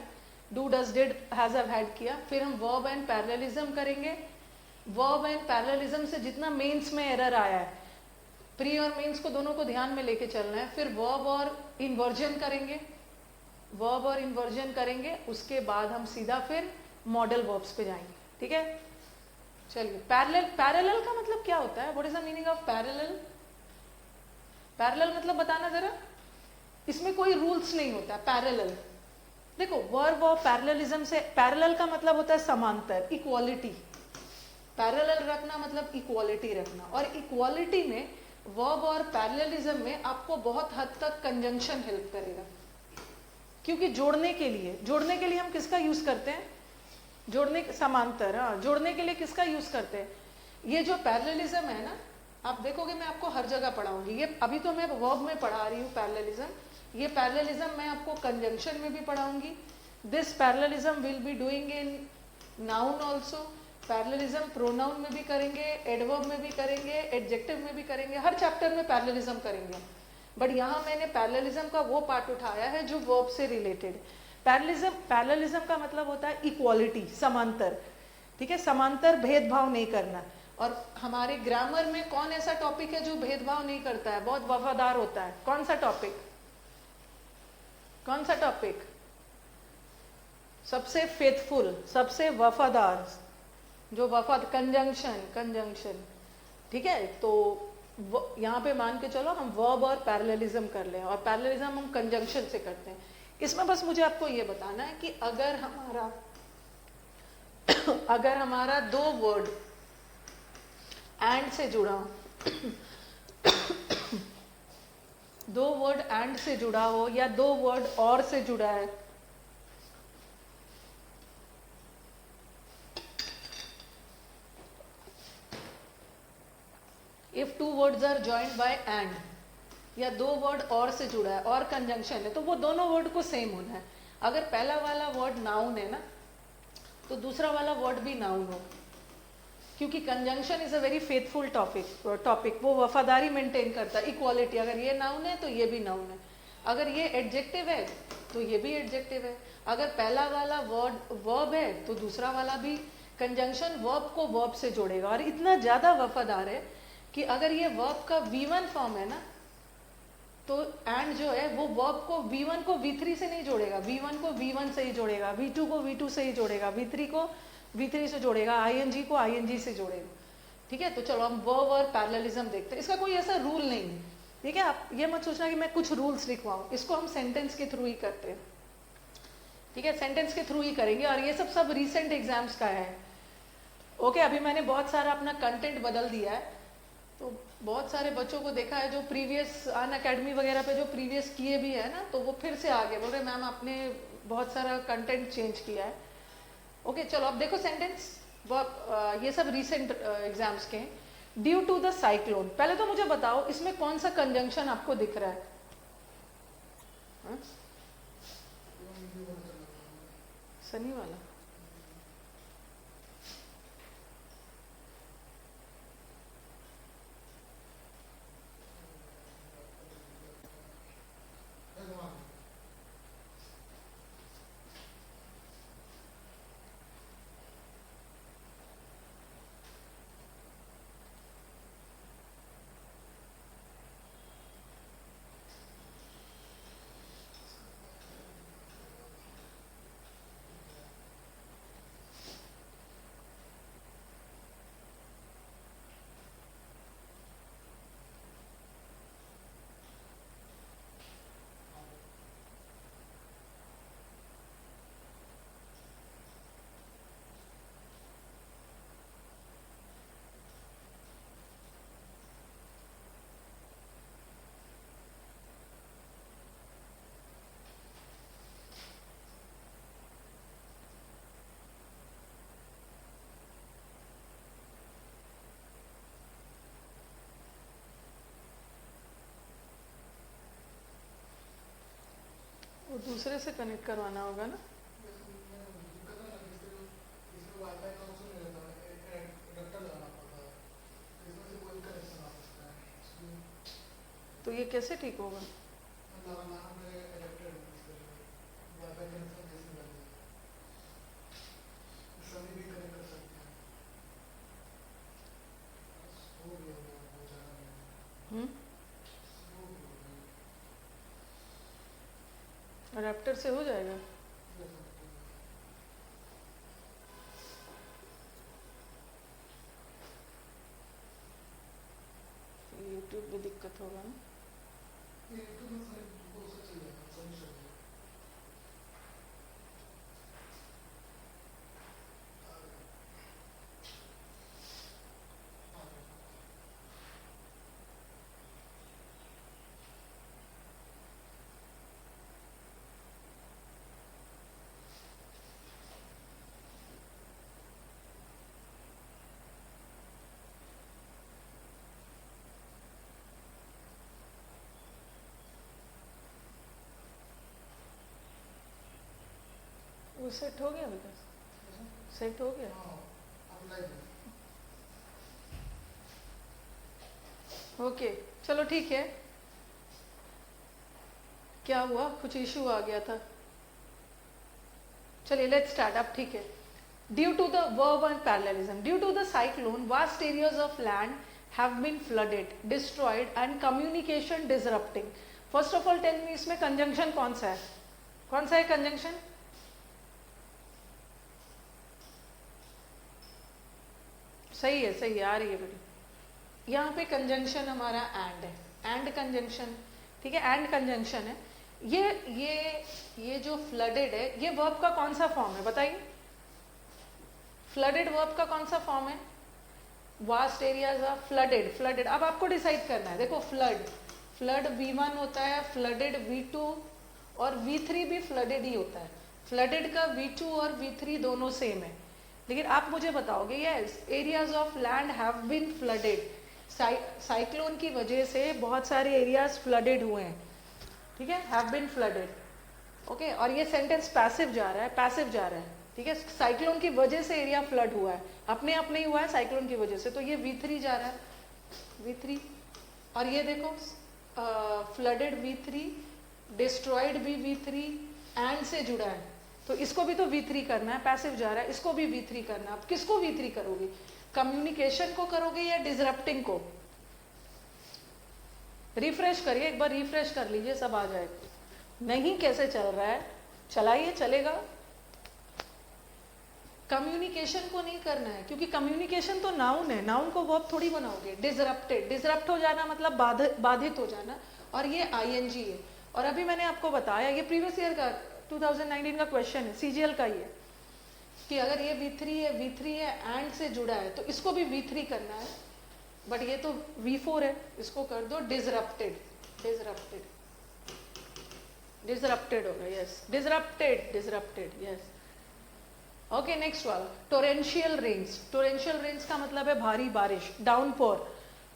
do does did has have had किया, फिर हम वर्ब एंड पैरेललिज्म करेंगे। वर्ब एंड पैरेललिज्म से जितना मेंस में एरर आया है, प्री और मेंस को दोनों को ध्यान में लेके चलना है। फिर वर्ब और इन्वर्जन करेंगे, वर्ब और इन्वर्जन करेंगे, उसके बाद हम सीधा फिर मॉडल वर्ब्स पे जाएंगे, ठीक है। चलिए, पैरेलल का मतलब क्या होता है, what is the meaning of parallel. Parallel मतलब बताना जरा, इसमें कोई रूल्स नहीं होता। पैरेलल देखो, वर्ब और पैरेललिज्म से, पैरेलल का मतलब होता है समांतर, इक्वालिटी। पैरेलल रखना मतलब इक्वालिटी रखना, और इक्वालिटी में वर्ब और पैरेललिज्म में आपको बहुत हद तक कंजंक्शन हेल्प करेगा, क्योंकि जोड़ने के लिए हम किसका यूज करते हैं, समांतर। हाँ, जोड़ने के लिए किसका यूज करते हैं, ये जो पैरेललिज्म है ना, आप देखोगे मैं आपको हर जगह पढ़ाऊंगी। ये अभी तो मैं वर्ब में पढ़ा रही हूँ पैरेललिज्म, ये पैरेललिज्म मैं आपको कंजंक्शन में भी पढ़ाऊंगी। This parallelism will be doing in noun also, parallelism pronoun में भी करेंगे, एडवर्ब में भी करेंगे, एडजेक्टिव में भी करेंगे, हर चैप्टर में पैरेललिज्म करेंगे। बट यहाँ मैंने पैरेललिज्म का वो पार्ट उठाया है जो वर्ब से रिलेटेड। पैरेललिज्म का मतलब होता है इक्वालिटी, समांतर, ठीक है, समांतर, भेदभाव नहीं करना। और हमारे ग्रामर में कौन ऐसा टॉपिक है जो भेदभाव नहीं करता है, बहुत वफादार होता है? कौन सा टॉपिक, कौन सा टॉपिक? सबसे फेथफुल, सबसे वफादार, जो वफाद, कंजंक्शन, कंजंक्शन, ठीक है। तो यहाँ पे मान के चलो हम वर्ब और पैरेललिज्म कर लें, और पैरेललिज्म हम कंजंक्शन से करते हैं। इसमें बस मुझे आपको ये बताना है कि अगर हमारा अगर हमारा दो वर्ड एंड से जुड़ा हो, दो वर्ड एंड से जुड़ा हो, या दो वर्ड और से जुड़ा है, if two words are joined by and, या दो वर्ड और से जुड़ा है और कंजंक्शन है, तो वो दोनों वर्ड को सेम होना है। अगर पहला वाला वर्ड नाउन है ना, तो दूसरा वाला वर्ड भी नाउन हो, क्योंकि conjunction is a very faithful topic, वो वफादारी मेंटेन करता है, इक्वालिटी। अगर ये नाउन है तो ये भी नाउन है, अगर ये एडजेक्टिव है तो ये भी एडजेक्टिव है, अगर पहला वाला वर्ड वर्ब है तो दूसरा वाला भी कंजंक्शन वर्ब को वर्ब से जोड़ेगा। और इतना ज्यादा वफादार है कि अगर ये वर्ब का V1 फॉर्म है ना, तो एंड जो है वो वर्ब को V1 को V3 से नहीं जोड़ेगा, V1 को V1 से ही जोड़ेगा, V2 को V2 से ही जोड़ेगा, V3 को V3 से जोड़ेगा, ING को ING से जोड़ेगा, ठीक है। तो चलो हम वर्ब और पैरेललिज्म देखते हैं। इसका कोई ऐसा रूल नहीं है, ठीक है। आप ये मत सोचना कि मैं कुछ रूल्स लिखवाऊं, इसको हम सेंटेंस के थ्रू ही करते हैं, ठीक है, सेंटेंस के थ्रू ही करेंगे। और ये सब रिसेंट एग्जाम्स का है, ओके। अभी मैंने बहुत सारा अपना कंटेंट बदल दिया है, तो बहुत सारे बच्चों को देखा है जो प्रीवियस अनअकैडमी वगैरह पे जो प्रीवियस किए भी है ना, तो वो फिर से आगे बोल रहे मैम आपने बहुत सारा कंटेंट चेंज किया है, ओके। चलो अब देखो सेंटेंस, ये सब रिसेंट एग्जाम्स के हैं। ड्यू टू द साइक्लोन, पहले तो मुझे बताओ इसमें कौन सा कंजंक्शन आपको दिख रहा है? हा? सनी वाला, वो दूसरे से कनेक्ट करवाना होगा ना। तो ये कैसे ठीक होगा? रैप्टर से हो जाएगा? यूट्यूब में दिक्कत होगा ना। वो सेट हो गया विकास? सेट हो गया? ओके चलो ठीक है। क्या हुआ, कुछ इशू आ गया था। चलिए लेट्स स्टार्ट अब, ठीक है। Due to the verb and parallelism, due to the cyclone vast areas of land have been flooded, destroyed and communication disrupting. First of all tell me, इसमें कंजंक्शन कौन सा है, कौन सा है कंजंक्शन? सही है, सही है, आ रही है बेटी। यहाँ पे कंजंक्शन हमारा एंड है, एंड कंजंक्शन, ठीक है, एंड कंजंक्शन है। ये जो फ्लडेड है, ये वर्ब का कौन सा फॉर्म है बताइए? फ्लडेड वर्ब का कौन सा फॉर्म है? Vast areas are flooded, flooded. अब आपको डिसाइड करना है, देखो फ्लड V1 होता है, फ्लडेड V2 और V3 भी फ्लडेड ही होता है। फ्लडेड का V2 और V3 दोनों सेम है, लेकिन आप मुझे बताओगे yes areas of land have been flooded, cyclone की वजह से बहुत सारे एरियाज फ्लडेड हुए हैं, ठीक है, हैव बीन फ्लडेड, ओके। और ये सेंटेंस पैसिव जा रहा है, पैसिव जा रहा है, ठीक है। साइक्लोन की वजह से एरिया फ्लड हुआ है, अपने आप नहीं हुआ है, साइक्लोन की वजह से, तो ये V3 जा रहा है, V3। और ये देखो फ्लडेड V3, डिस्ट्रॉयड भी V3, एंड से जुड़ा है, तो इसको भी तो V3 करना है, पैसिव जा रहा है, इसको भी V3 करना है। अब किसको V3 करोगे, कम्युनिकेशन को करोगे या डिसरप्टिंग को? रिफ्रेश करिए एक बार, रिफ्रेश कर लीजिए, सब आ जाएगा। नहीं कैसे चल रहा है, चलाइए, चलेगा। कम्युनिकेशन को नहीं करना है, क्योंकि कम्युनिकेशन तो नाउन है, नाउन को वर्ब थोड़ी बनाओगे। डिसरप्टेड, डिसरप्ट हो जाना मतलब बाधित हो जाना, और ये ING है। और अभी मैंने आपको बताया, ये प्रीवियस ईयर का 2019 का क्वेश्चन है, CGL का ही है, कि अगर ये V3 है एंड से जुड़ा है, तो इसको भी V3 करना है, बट ये तो V4 है, इसको कर दो डिसरप्टेड, डिसरप्टेड, डिसरप्टेड होगा, yes, disrupted, yes. Okay, next वाला टोरेंशियल रेन्स। टोरेंशियल रेन्स का मतलब है भारी बारिश, डाउनपोर।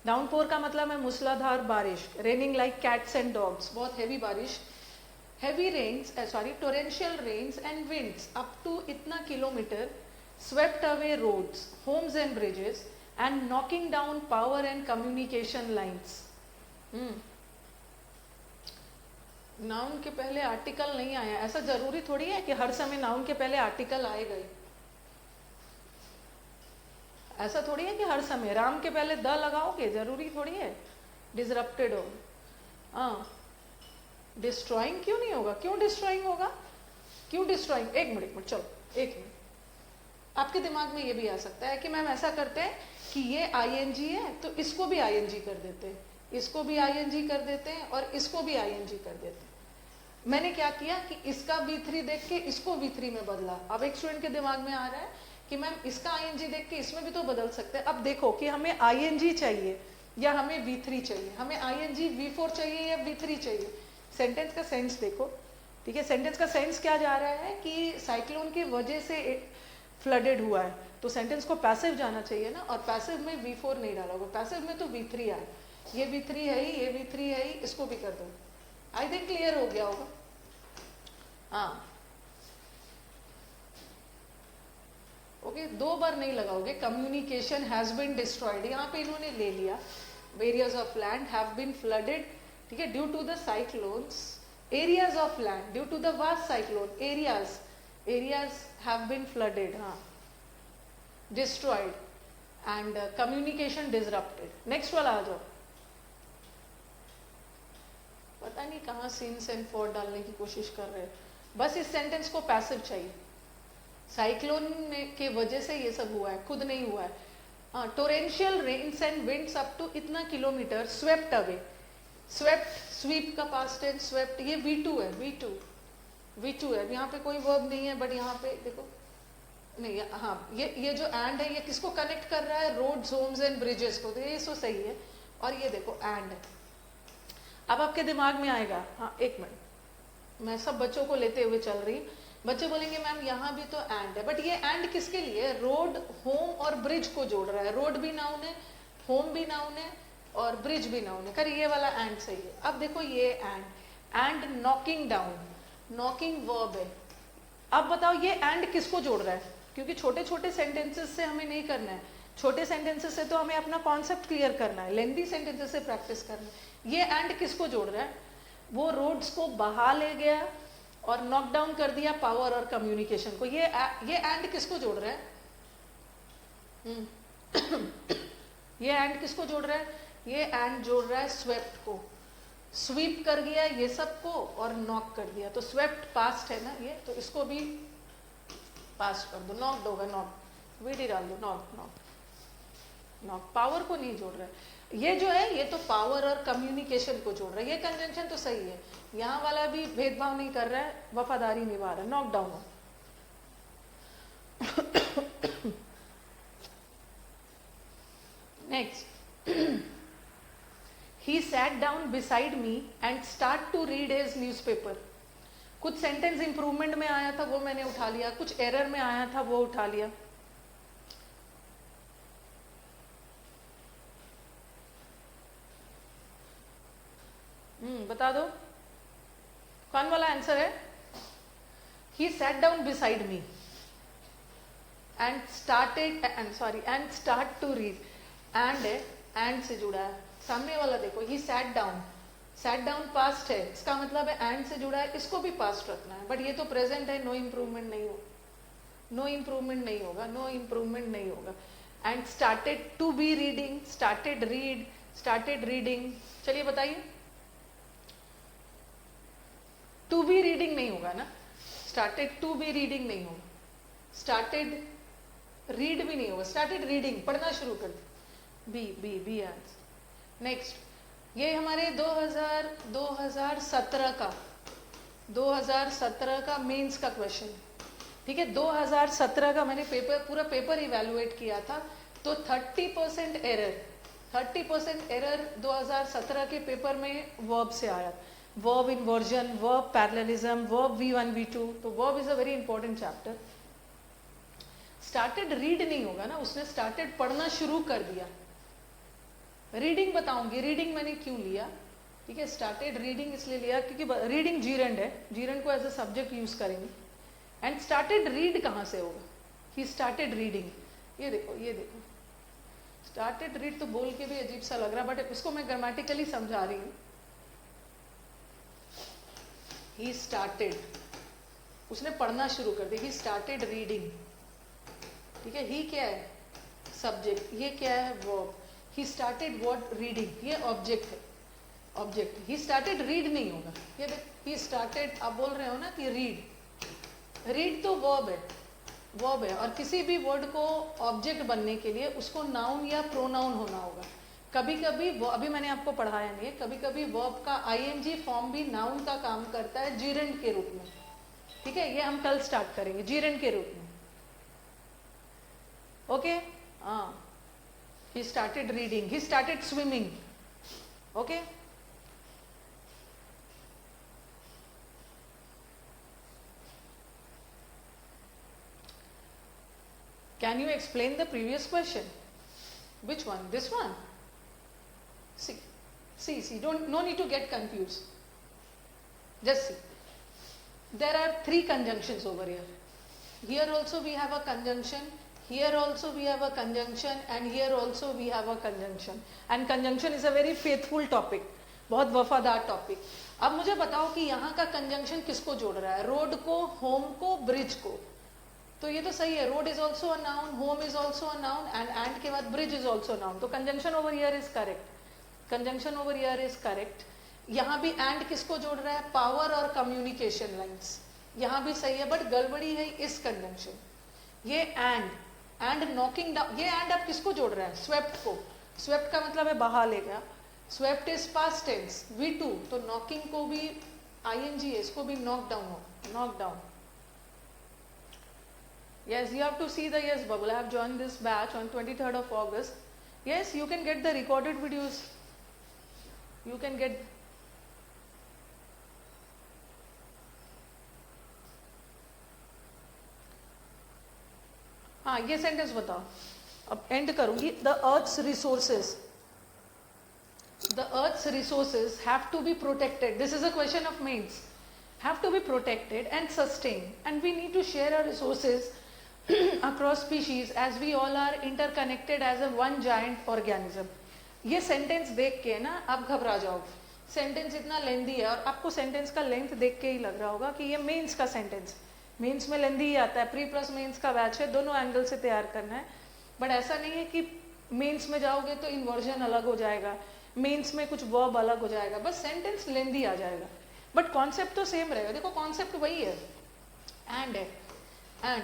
डाउनपोर का मतलब है मूसलाधार बारिश, raining like cats and dogs, बहुत हैवी बारिश। Heavy rains, torrential rains and winds up to इतना kilometre swept away roads, homes and bridges and knocking down power and communication lines. Noun के पहले आर्टिकल नहीं आया, ऐसा जरूरी थोड़ी है कि हर समय नाउन के पहले आर्टिकल आएगा ही, ऐसा थोड़ी है कि हर समय राम के पहले द लगाओगे, जरूरी थोड़ी है। डिसरप्टेड हो, हाँ। डिस्ट्रॉइंग क्यों नहीं होगा, क्यों डिस्ट्रॉइंग होगा, क्यों डिस्ट्रॉइंग? एक मिनट चलो, एक मिनट। आपके दिमाग में ये भी आ सकता है कि मैम ऐसा करते हैं कि ये ING है तो इसको भी ING कर देते हैं, इसको भी ING कर देते हैं और इसको भी ING कर देते हैं। मैंने क्या किया कि इसका V3 देख के इसको V3 में बदला। अब एक स्टूडेंट के दिमाग में आ रहा है कि मैम इसका ING देख के इसमें भी तो बदल सकते हैं। अब देखो कि हमें ING चाहिए या हमें V3 चाहिए, हमें ING V4 चाहिए या V3 चाहिए। सेंटेंस का सेंस देखो, ठीक है। सेंटेंस का सेंस क्या जा रहा है कि साइक्लोन की वजह से फ्लडेड हुआ है, तो सेंटेंस को पैसिव जाना चाहिए ना, और पैसिव में V4 नहीं डाला होगा, पैसिव में तो V3 आए। ये V3 है ही, ये V3 है ही, इसको भी कर दो। आई थिंक क्लियर हो गया होगा, हाँ। ओके, दो बार नहीं लगाओगे। कम्युनिकेशन हैज बीन डिस्ट्रॉयड, यहाँ पे इन्होंने ले लिया, areas of land have been flooded, ठीक है, due to the cyclones. Areas of land due to the vast cyclone, areas have been flooded, हाँ, destroyed and communication disrupted. Next वाला आ जाओ। पता नहीं कहाँ सिंस एंड फॉर डालने की कोशिश कर रहे हैं, बस इस सेंटेंस को पैसिव चाहिए। साइक्लोन के वजह से ये सब हुआ है, खुद नहीं हुआ है। हाँ, torrential rains and winds up to इतना kilometre swept away, swept, sweep का पास्ट टेंस, स्वेप्ट, ये V2 है, V2 है। यहाँ पे कोई वर्ब नहीं है, बट यहाँ पे देखो नहीं, हाँ, ये जो एंड है ये किसको कनेक्ट कर रहा है, रोड्स, होम्स एंड ब्रिजेस को, तो ये तो सही है। और ये देखो एंड है। अब आपके दिमाग में आएगा, हाँ एक मिनट, मैं सब बच्चों को लेते हुए चल रही हूँ। बच्चे बोलेंगे मैम यहाँ भी तो एंड है, बट ये एंड किसके लिए? रोड, होम और ब्रिज को जोड़ रहा है। रोड भी नाउन है, होम भी नाउन है और ब्रिज भी नाउन है। कर ये वाला एंड सही है। अब देखो ये and knocking down, knocking verb है। अब बताओ ये एंड किसको जोड़ रहा है? क्योंकि छोटे छोटे सेंटेंसेस से हमें नहीं करना है, छोटे सेंटेंसेस से तो हमें अपना कॉन्सेप्ट क्लियर करना है, लेंथी सेंटेंसेस से प्रैक्टिस करना है। ये एंड किसको जोड़ रहा है? वो रोड्स को बहा ले गया और नॉक डाउन कर दिया पावर और कम्युनिकेशन को। ये एंड किसको जोड़ रहा है? ये एंड किसको जोड़ रहा है? ये एंड जोड़ रहा है स्वेप्ट को। स्वीप कर गया ये सबको और नॉक कर दिया, तो स्वेप्ट पास्ट है ना ये, तो इसको भी पास्ट कर दो, नॉक्ड होगा, नॉक वीडी डाल दो, नॉक नॉक नॉक। पावर को नहीं जोड़ रहा है ये जो है, ये तो पावर और कम्युनिकेशन को जोड़ रहा है। ये कंजंक्शन तो सही है, यहाँ वाला भी भेदभाव नहीं कर रहा है, वफादारी निभा रहा है, नॉक डाउन हो। Next, he sat down beside me and start to read his newspaper। कुछ सेंटेंस इंप्रूवमेंट में आया था वो मैंने उठा लिया, कुछ एरर में आया था वो उठा लिया। बता दो कौन वाला आंसर है? he sat down beside me and start to read। And से जुड़ा है, सामने वाला देखो, ही सैट डाउन पास्ट है, इसका मतलब है एंड से जुड़ा है, इसको भी पास्ट रखना है, बट ये तो प्रेजेंट है, नो इम्प्रूवमेंट नहीं होगा, नो इम्प्रूवमेंट नहीं होगा। And started to be reading, started reading. चलिए बताइए, टू बी रीडिंग नहीं होगा ना, स्टार्टेड टू बी रीडिंग नहीं होगा, स्टार्टेड रीड भी नहीं होगा, स्टार्टेड रीडिंग, पढ़ना शुरू कर दे, बी आंसर। नेक्स्ट, ये हमारे 2017 का मेंस का क्वेश्चन है, ठीक है। 2017 का मैंने पूरा पेपर इवैल्यूएट किया था, तो 30% एरर 2017 के पेपर में वर्ब से आया, verb inversion, verb parallelism, verb V1 V2, तो verb is a very important chapter. Started read नहीं होगा ना, उसने स्टार्टेड पढ़ना शुरू कर दिया। रीडिंग बताऊंगी, रीडिंग मैंने क्यों लिया, ठीक है, स्टार्टेड रीडिंग इसलिए लिया क्योंकि रीडिंग जीरेंड है, जीरेंड को एज अ सब्जेक्ट यूज करेंगे। एंड स्टार्टेड रीड कहां से होगा? ही स्टार्टेड रीडिंग, ये देखो स्टार्टेड रीड तो बोल के भी अजीब सा लग रहा है, बट इसको मैं ग्रामेटिकली समझा रही हूं। ही स्टार्टेड, उसने पढ़ना शुरू कर दिया, ही स्टार्टेड रीडिंग, ठीक है। ही क्या है? सब्जेक्ट, ये क्या है? Verb. He started what? Reading, ये ऑब्जेक्ट है, ऑब्जेक्ट। ही स्टार्टेड रीड नहीं होगा, ये देख, ही स्टार्टेड, आप बोल रहे हो ना कि रीड तो वर्ब है, और किसी भी वर्ड को ऑब्जेक्ट बनने के लिए उसको नाउन या प्रोनाउन होना होगा। कभी कभी, अभी मैंने आपको पढ़ाया नहीं है, कभी कभी वर्ब का आईएनजी फॉर्म भी नाउन का काम करता है जीरेंड के रूप में, ठीक है। ये हम कल स्टार्ट करेंगे जीरेंड के रूप में, ओके। हाँ, he started reading, he started swimming, okay। Can you explain the previous question? Which one? This one? See, no need to get confused. Just see. There are 3 conjunctions over here. Here also we have a conjunction, here also we have a conjunction, and here also we have a conjunction. And conjunction is a very faithful topic, बहुत वफादार topic. अब मुझे बताओ कि यहाँ का conjunction किसको जोड़ रहा है? रोड को, होम को, ब्रिज को। तो ये तो सही है, road is also a noun, home is also a noun, and के बाद ब्रिज इज ऑल्सो नाउन, तो conjunction over here is correct, conjunction over here is correct. यहाँ भी एंड किसको जोड़ रहा है? पावर और कम्युनिकेशन लाइन्स, यहाँ भी सही है, बट गड़बड़ी है इस कंजंक्शन। ये एंड नॉकिंग डाउन, ये एंड अब किसको जोड़ रहा है? स्वेप्ट को। स्वेप्ट का मतलब है बहा लेगा, swept is past tense, V2, तो नॉकिंग को भी आईएनजी है, इसको भी नॉक डाउन हो, knock down. Yes, you have to see the yes bubble. I have joined this batch on 23rd of August. Yes, you can get the recorded videos. You can get. हाँ, ये sentence बताओ, अब and करूंगी। The earth's resources have to be protected. This is a question of mains. Have to be protected and sustained, and we need to share our resources across species as we all are interconnected as a one giant organism. ये sentence देख के ना आप घबरा जाओगे, sentence इतना लेंदी है, और आपको सेंटेंस का लेंथ देख के ही लग रहा होगा कि ये मेंस का सेंटेंस, मेंस में लेंदी ही आता है, प्री प्लस मेंस का बैच है, दोनों एंगल से तैयार करना है. बट ऐसा नहीं है कि मेंस में जाओगे तो इन्वर्जन अलग हो जाएगा, मेंस में कुछ वर्ब अलग हो जाएगा, बस सेंटेंस लेंदी आ जाएगा, बट कॉन्सेप्ट तो सेम रहेगा. देखो कॉन्सेप्ट वही है, एंड है, and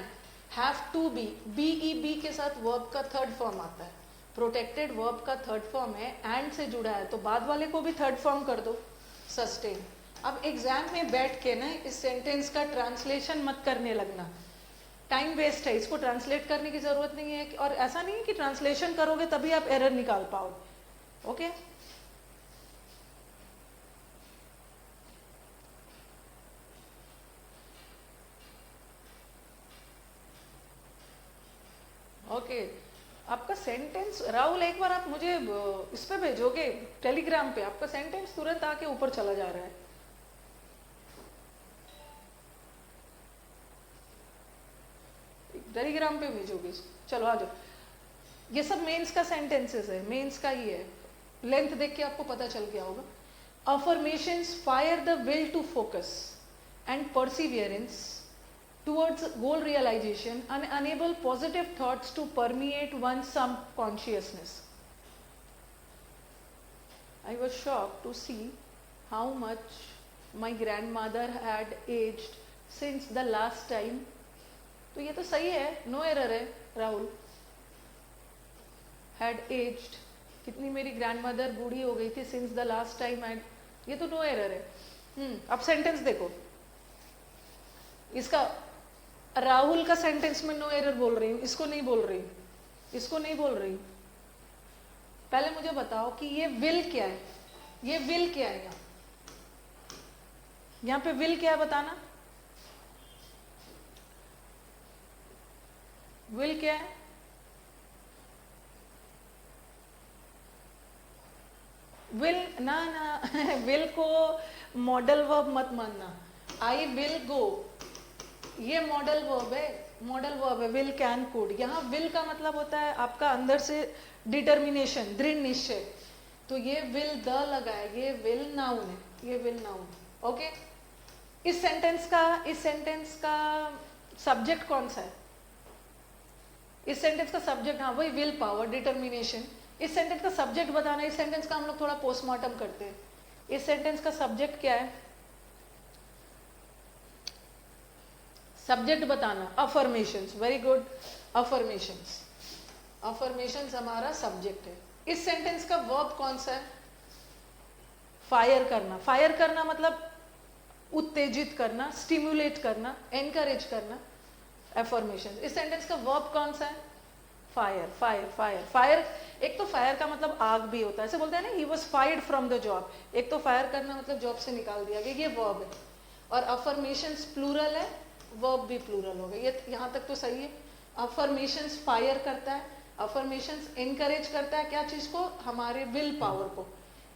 have to be, be के साथ वर्ब का थर्ड फॉर्म आता है, प्रोटेक्टेड वर्ब का थर्ड फॉर्म है, एंड से जुड़ा है, तो बाद वाले को भी थर्ड फॉर्म कर दो, सस्टेन. अब एग्जाम में बैठ के ना इस सेंटेंस का ट्रांसलेशन मत करने लगना, टाइम वेस्ट है, इसको ट्रांसलेट करने की जरूरत नहीं है, और ऐसा नहीं है कि ट्रांसलेशन करोगे तभी आप एरर निकाल पाओगे. ओके ओके आपका सेंटेंस, राहुल एक बार आप मुझे इस पे भेजोगे टेलीग्राम पे, आपका सेंटेंस तुरंत आके ऊपर चला जा रहा है. टेलीग्राम पे भेजोगे, चलो आ जाओ. ये सब मेंस का सेंटेंसेस है, मेंस का ही है, लेंथ देख के आपको पता चल गया होगा. Affirmations fire the will to focus and perseverance towards goal realization and enable positive thoughts to permeate one's subconsciousness. I was shocked to see how much my grandmother had aged since the last time. तो ये तो सही है, no error है Rahul. had aged, कितनी मेरी grandmother बूढ़ी हो गई थी since the last time I, ये तो नो एरर है. अब सेंटेंस देखो, इसका राहुल का सेंटेंस में नो एरर बोल रही हूँ, इसको नहीं बोल रही, इसको नहीं बोल रही. पहले मुझे बताओ कि ये विल क्या है, ये विल क्या है, यहाँ पे विल क्या है बताना, विल क्या है. विल ना ना विल को मॉडल वर्ब मत मानना. आई विल गो, ये मॉडल वर्ब है, मॉडल वर्ब है, विल कैन कुड. यहाँ विल का मतलब होता है आपका अंदर से डिटर्मिनेशन, दृढ़ निश्चय. तो ये विल द लगा है, ये विल नाउन है, ये विल नाउन. ओके इस सेंटेंस का सब्जेक्ट कौन सा है, इस सेंटेंस का सब्जेक्ट, हाँ वही विल पावर, डिटर्मिनेशन. इस सेंटेंस का सब्जेक्ट बताना, इस सेंटेंस का हम लोग थोड़ा पोस्टमार्टम करते हैं. इस सेंटेंस का सब्जेक्ट क्या है, सब्जेक्ट बताना. Affirmations, very good, affirmations, affirmations हमारा सब्जेक्ट है. इस सेंटेंस का वर्ब कौन सा है, फायर करना. फायर करना मतलब उत्तेजित करना, स्टिमुलेट करना, एनकरेज करना, अफर्मेशंस. इस सेंटेंस का वर्ब कौन सा है, फायर. फायर फायर फायर, एक तो फायर का मतलब आग भी होता है, ऐसे बोलते हैं ना, he was fired from the job. एक तो फायर करना मतलब जॉब से निकाल दिया गया, ये वर्ब है. और अफर्मेशंस प्लूरल है, वर्ब भी प्लूरल हो गए. ये यहाँ तक तो सही है. अफर्मेशंस फायर करता है, अफर्मेशंस एनकरेज करता है, क्या चीज को, हमारे विल पावर को.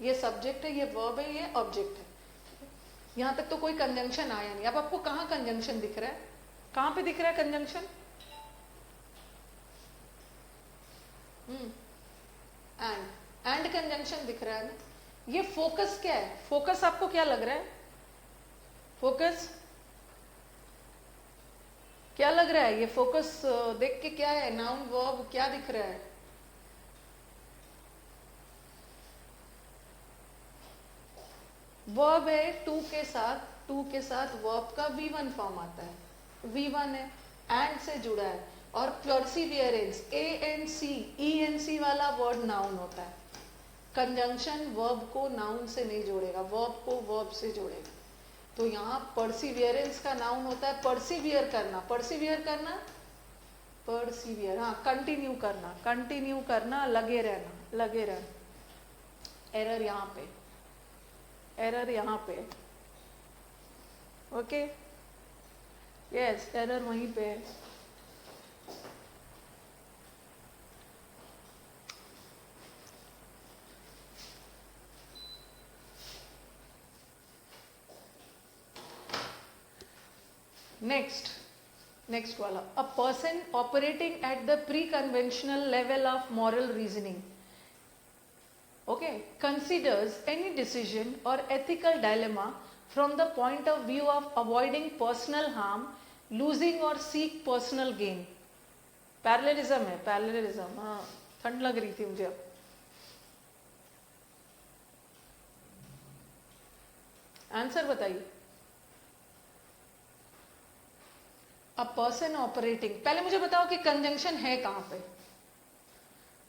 ये सब्जेक्ट है, ये वर्ब है, ये ऑब्जेक्ट है. यहाँ तक तो कोई कंजंक्शन आया नहीं. अब आपको कहाँ कंजंक्शन दिख रहा है, कहाँ पे दिख रहा है कंजंक्शन, एंड कंजंक्शन दिख रहा है ना. ये फोकस क्या है, फोकस आपको क्या लग रहा है, फोकस क्या लग रहा है, ये फोकस देख के क्या है, नाउन वर्ब क्या दिख रहा है, वर्ब है. टू के साथ वर्ब का V1 फॉर्म आता है, V1 है, एंड से जुड़ा है. और परसिवियरेंस, ANC वाला वर्ड नाउन होता है. कंजंक्शन वर्ब को नाउन से नहीं जोड़ेगा, वर्ब को वर्ब से जोड़ेगा. तो यहाँ परसिवियरेंस का नाउन होता है परसिवियर करना, परसिवियर करना, परसिवियर, हाँ कंटिन्यू करना, लगे रहना, लगे रहना. एरर यहाँ पे, एरर यहाँ पे, ओके यस, एरर वहीं पे है. नेक्स्ट, नेक्स्ट वाला, a person operating at the pre conventional level of moral reasoning, okay, considers any decision or ethical dilemma from the point of view of avoiding personal harm, losing or seek personal gain. Parallelism है, parallelism, हाँ ठंड लग रही थी मुझे अब। Answer बताइए। A person operating, पहले मुझे बताओ कि कंजंक्शन है कहां पे,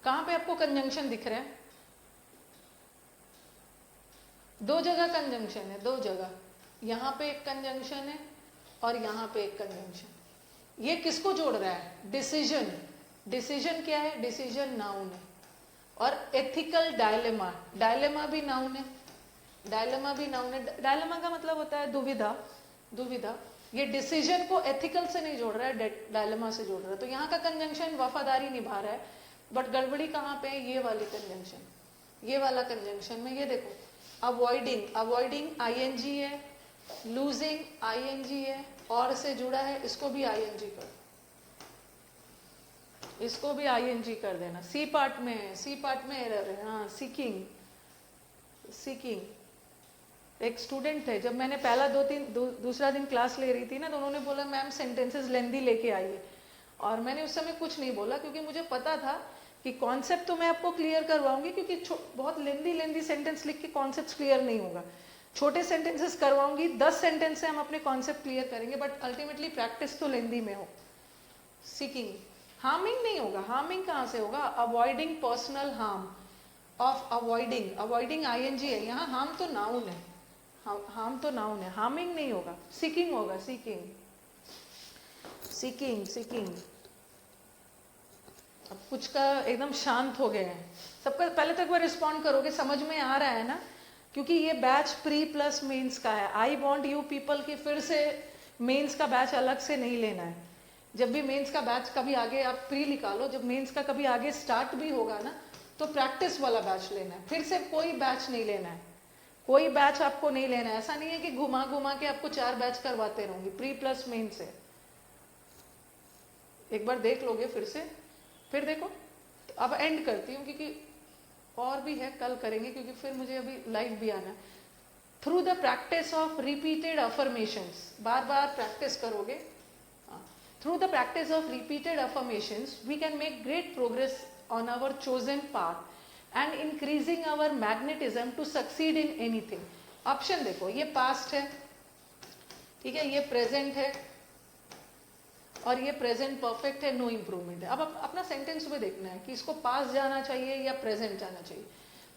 कहां पे आपको कंजंक्शन दिख रहा है? दो जगह कंजंक्शन है, दो जगह, यहां पे एक कंजंक्शन है और यहां पे एक कंजंक्शन। ये किसको जोड़ रहा है? डिसीजन। डिसीजन क्या है? डिसीजन नाउन है। और एथिकल डायलेमा, डायलेमा भी नाउन है, डायलेमा भी नाउन है। डायलेमा का मतलब होता है दुविधा, दुविधा। ये डिसीजन को एथिकल से नहीं जोड़ रहा है, डायलेमा से जोड़ रहा है। तो यहाँ का कंजंक्शन वफादारी निभा रहा है, बट गड़बड़ी कहाँ पे है? ये वाली कंजंक्शन, ये वाला कंजंक्शन में। ये देखो, अवॉइडिंग, अवॉइडिंग आईएनजी है, लूजिंग आईएनजी है, और से जुड़ा है, इसको भी आईएनजी कर, इसको भी आईएनजी कर देना। सी पार्ट में है, सी पार्ट में एरर है। हाँ, सीकिंग, सीकिंग। एक स्टूडेंट थे, जब मैंने पहला दूसरा दिन क्लास ले रही थी ना, तो उन्होंने बोला मैम सेंटेंसेस लेंदी लेके आइए, और मैंने उस समय कुछ नहीं बोला, क्योंकि मुझे पता था कि कॉन्सेप्ट तो मैं आपको क्लियर करवाऊंगी, क्योंकि बहुत लेंदी सेंटेंस लिख के कॉन्सेप्ट क्लियर नहीं होगा। छोटे सेंटेंसेस करवाऊंगी, 10 सेंटेंस से हम अपने कॉन्सेप्ट क्लियर करेंगे, बट अल्टीमेटली प्रैक्टिस तो लेंदी में हो। सीकिंग, हार्मिंग नहीं होगा। हार्मिंग कहाँ से होगा? Avoiding personal harm, of avoiding, avoiding ING है, यहाँ हार्म तो नाउन है, हार्म तो नाउन है, हार्मिंग नहीं होगा, सीकिंग होगा, सीकिंग, सीकिंग, सीकिंग। अब कुछ का एकदम शांत हो गए हैं सबका। पहले तक वो रिस्पॉन्ड करोगे, समझ में आ रहा है ना? क्योंकि ये बैच प्री प्लस मेंस का है। आई वांट यू पीपल की फिर से मेंस का बैच अलग से नहीं लेना है। जब भी मेंस का बैच कभी आगे, आप प्री निकालो, जब मेंस का कभी आगे स्टार्ट भी होगा ना, तो प्रैक्टिस वाला बैच लेना है, फिर से कोई बैच नहीं लेना है, कोई बैच आपको नहीं लेना है। ऐसा नहीं है कि घुमा घुमा के आपको 4 बैच करवाते रहूंगी, प्री प्लस मेन से। एक बार देख लोगे फिर से, फिर देखो। तो अब एंड करती हूँ, क्योंकि और भी है, कल करेंगे, क्योंकि फिर मुझे अभी लाइव भी आना है। Through the practice of repeated affirmations, बार बार प्रैक्टिस करोगे, through the practice of repeated affirmations we can make great progress on our chosen path and increasing our magnetism to succeed in anything. Option देखो, ये past है, ठीक है, ये present है, और ये प्रेजेंट परफेक्ट है, नो इम्प्रूवमेंट है। अब अपना सेंटेंस में देखना है कि इसको पास्ट जाना चाहिए या प्रेजेंट जाना चाहिए।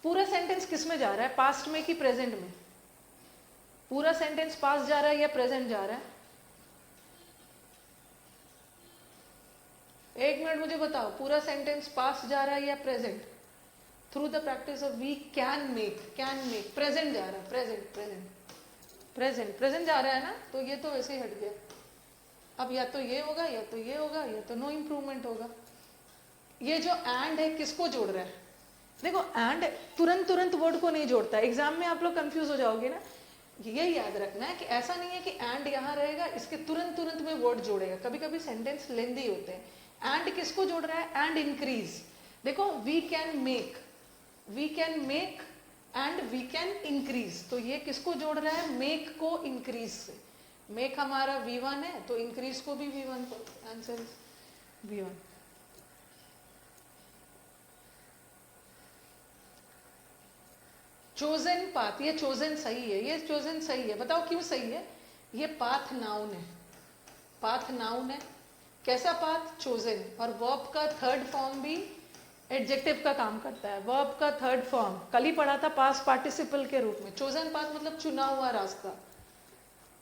पूरा सेंटेंस किस में जा रहा है, पास्ट में कि प्रेजेंट में? पूरा सेंटेंस पास्ट जा रहा है या प्रेजेंट जा रहा है? एक मिनट मुझे बताओ, पूरा सेंटेंस पास्ट जा रहा है या present? Through the practice of we can make, present जा रहा है, प्रेजेंट, प्रेजेंट, प्रेजेंट, प्रेजेंट जा रहा है ना, तो ये तो वैसे ही हट गया। अब या तो ये होगा, या तो ये होगा, या तो नो इम्प्रूवमेंट होगा। ये जो एंड है किसको जोड़ रहा है? देखो, एंड तुरंत वर्ड को नहीं जोड़ता। एग्जाम में आप लोग कंफ्यूज हो जाओगे ना, ये याद रखना है कि ऐसा नहीं है कि एंड यहाँ रहेगा, इसके तुरंत में वर्ड जोड़ेगा। कभी कभी सेंटेंस लेंदी होते हैं। एंड किसको जोड़ रहा है? And increase. देखो, we can make, we can make and we can increase, तो ये किसको जोड़ रहा है? मेक को इंक्रीज से। मेक हमारा V1 है, तो इंक्रीज को भी V1 को, आंसर V1। चोजन पाथ, ये चोजन सही है, ये चोजन सही है। बताओ क्यों सही है? ये पाथ नाउन है, पाथ नाउन है। कैसा पाथ? चोजन। और वर्ब का थर्ड फॉर्म भी एडजेक्टिव का काम करता है। वर्ब का थर्ड फॉर्म कल ही पढ़ा था, पास्ट पार्टिसिपल के रूप में। चोजन पाथ मतलब चुना हुआ रास्ता,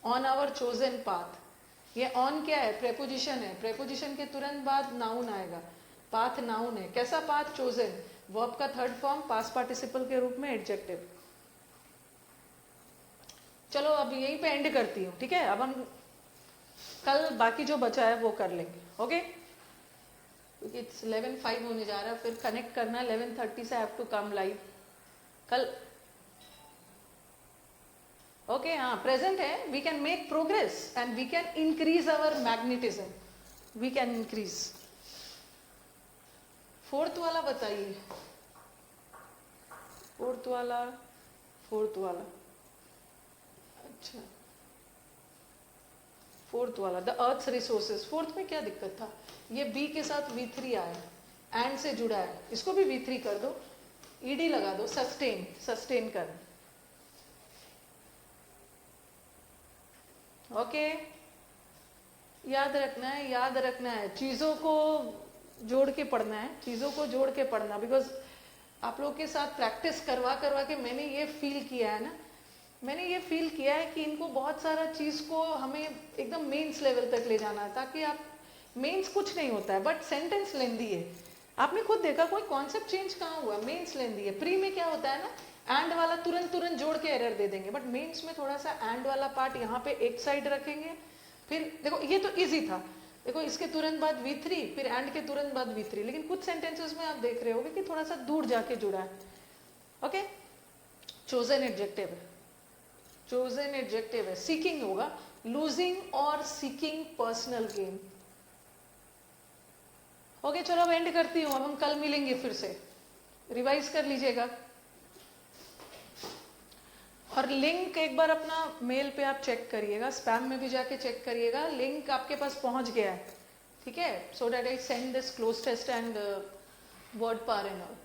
ऑन आवर चोजन पाथ। ये ऑन क्या है? प्रेपोजिशन है, प्रेपोजिशन के तुरंत बाद नाउन आएगा, पाथ नाउन है। कैसा पाथ? चोजन। वर्ब का थर्ड फॉर्म पास्ट पार्टिसिपल के रूप में एडजेक्टिव। चलो अब यहीं पे एंड करती हूँ, ठीक है? अब हम कल बाकी जो बचा है वो कर लेंगे, ओके? क्योंकि 11:05 होने जा रहा है, फिर कनेक्ट करना 11:30 से। I have to come live कल, ओके? हाँ, प्रेजेंट है, we can make progress and we can increase our magnetism. We can increase. Fourth वाला बताइए, फोर्थ वाला, फोर्थ वाला, अच्छा फोर्थ वाला द अर्थ रिसोर्सेज, फोर्थ में क्या दिक्कत था? ये बी के साथ V3 आया, एंड से जुड़ा है, इसको भी V3 कर दो, ईडी लगा दो, सस्टेन, सस्टेन कर। ओके, याद रखना है, याद रखना है, चीजों को जोड़ के पढ़ना है, चीजों को जोड़ के पढ़ना, बिकॉज आप लोग के साथ प्रैक्टिस करवा करवा के मैंने ये फील किया है ना, मैंने ये फील किया है कि इनको बहुत सारा चीज को हमें एकदम मेंस लेवल तक ले जाना है, ताकि आप मेंस कुछ नहीं होता है बट सेंटेंस लेंदी है। आपने खुद देखा कोई कॉन्सेप्ट चेंज कहाँ हुआ, मेंस लेंदी है। प्री में क्या होता है ना, एंड वाला तुरंत तुरंत जोड़ के एरर दे देंगे, बट मेंस में थोड़ा सा एंड वाला पार्ट यहाँ पे एक साइड रखेंगे, फिर देखो ये तो इजी था, देखो इसके तुरंत बाद V3, फिर एंड के तुरंत बाद V3, लेकिन कुछ सेंटेंसेस में आप देख रहे होगे कि थोड़ा सा दूर जाके जुड़ा है। ओके, चोजन एडजेक्टिव है, चोजन एडजेक्टिव है, सीकिंग होगा, लूजिंग और सीकिंग पर्सनल गेन। ओके चलो अब एंड करती हूँ, अब हम कल मिलेंगे फिर से, रिवाइज कर लीजिएगा। और लिंक एक बार अपना मेल पे आप चेक करिएगा, स्पैम में भी जाके चेक करिएगा, लिंक आपके पास पहुंच गया है, ठीक है, so that I send this cloze test and word pair and all.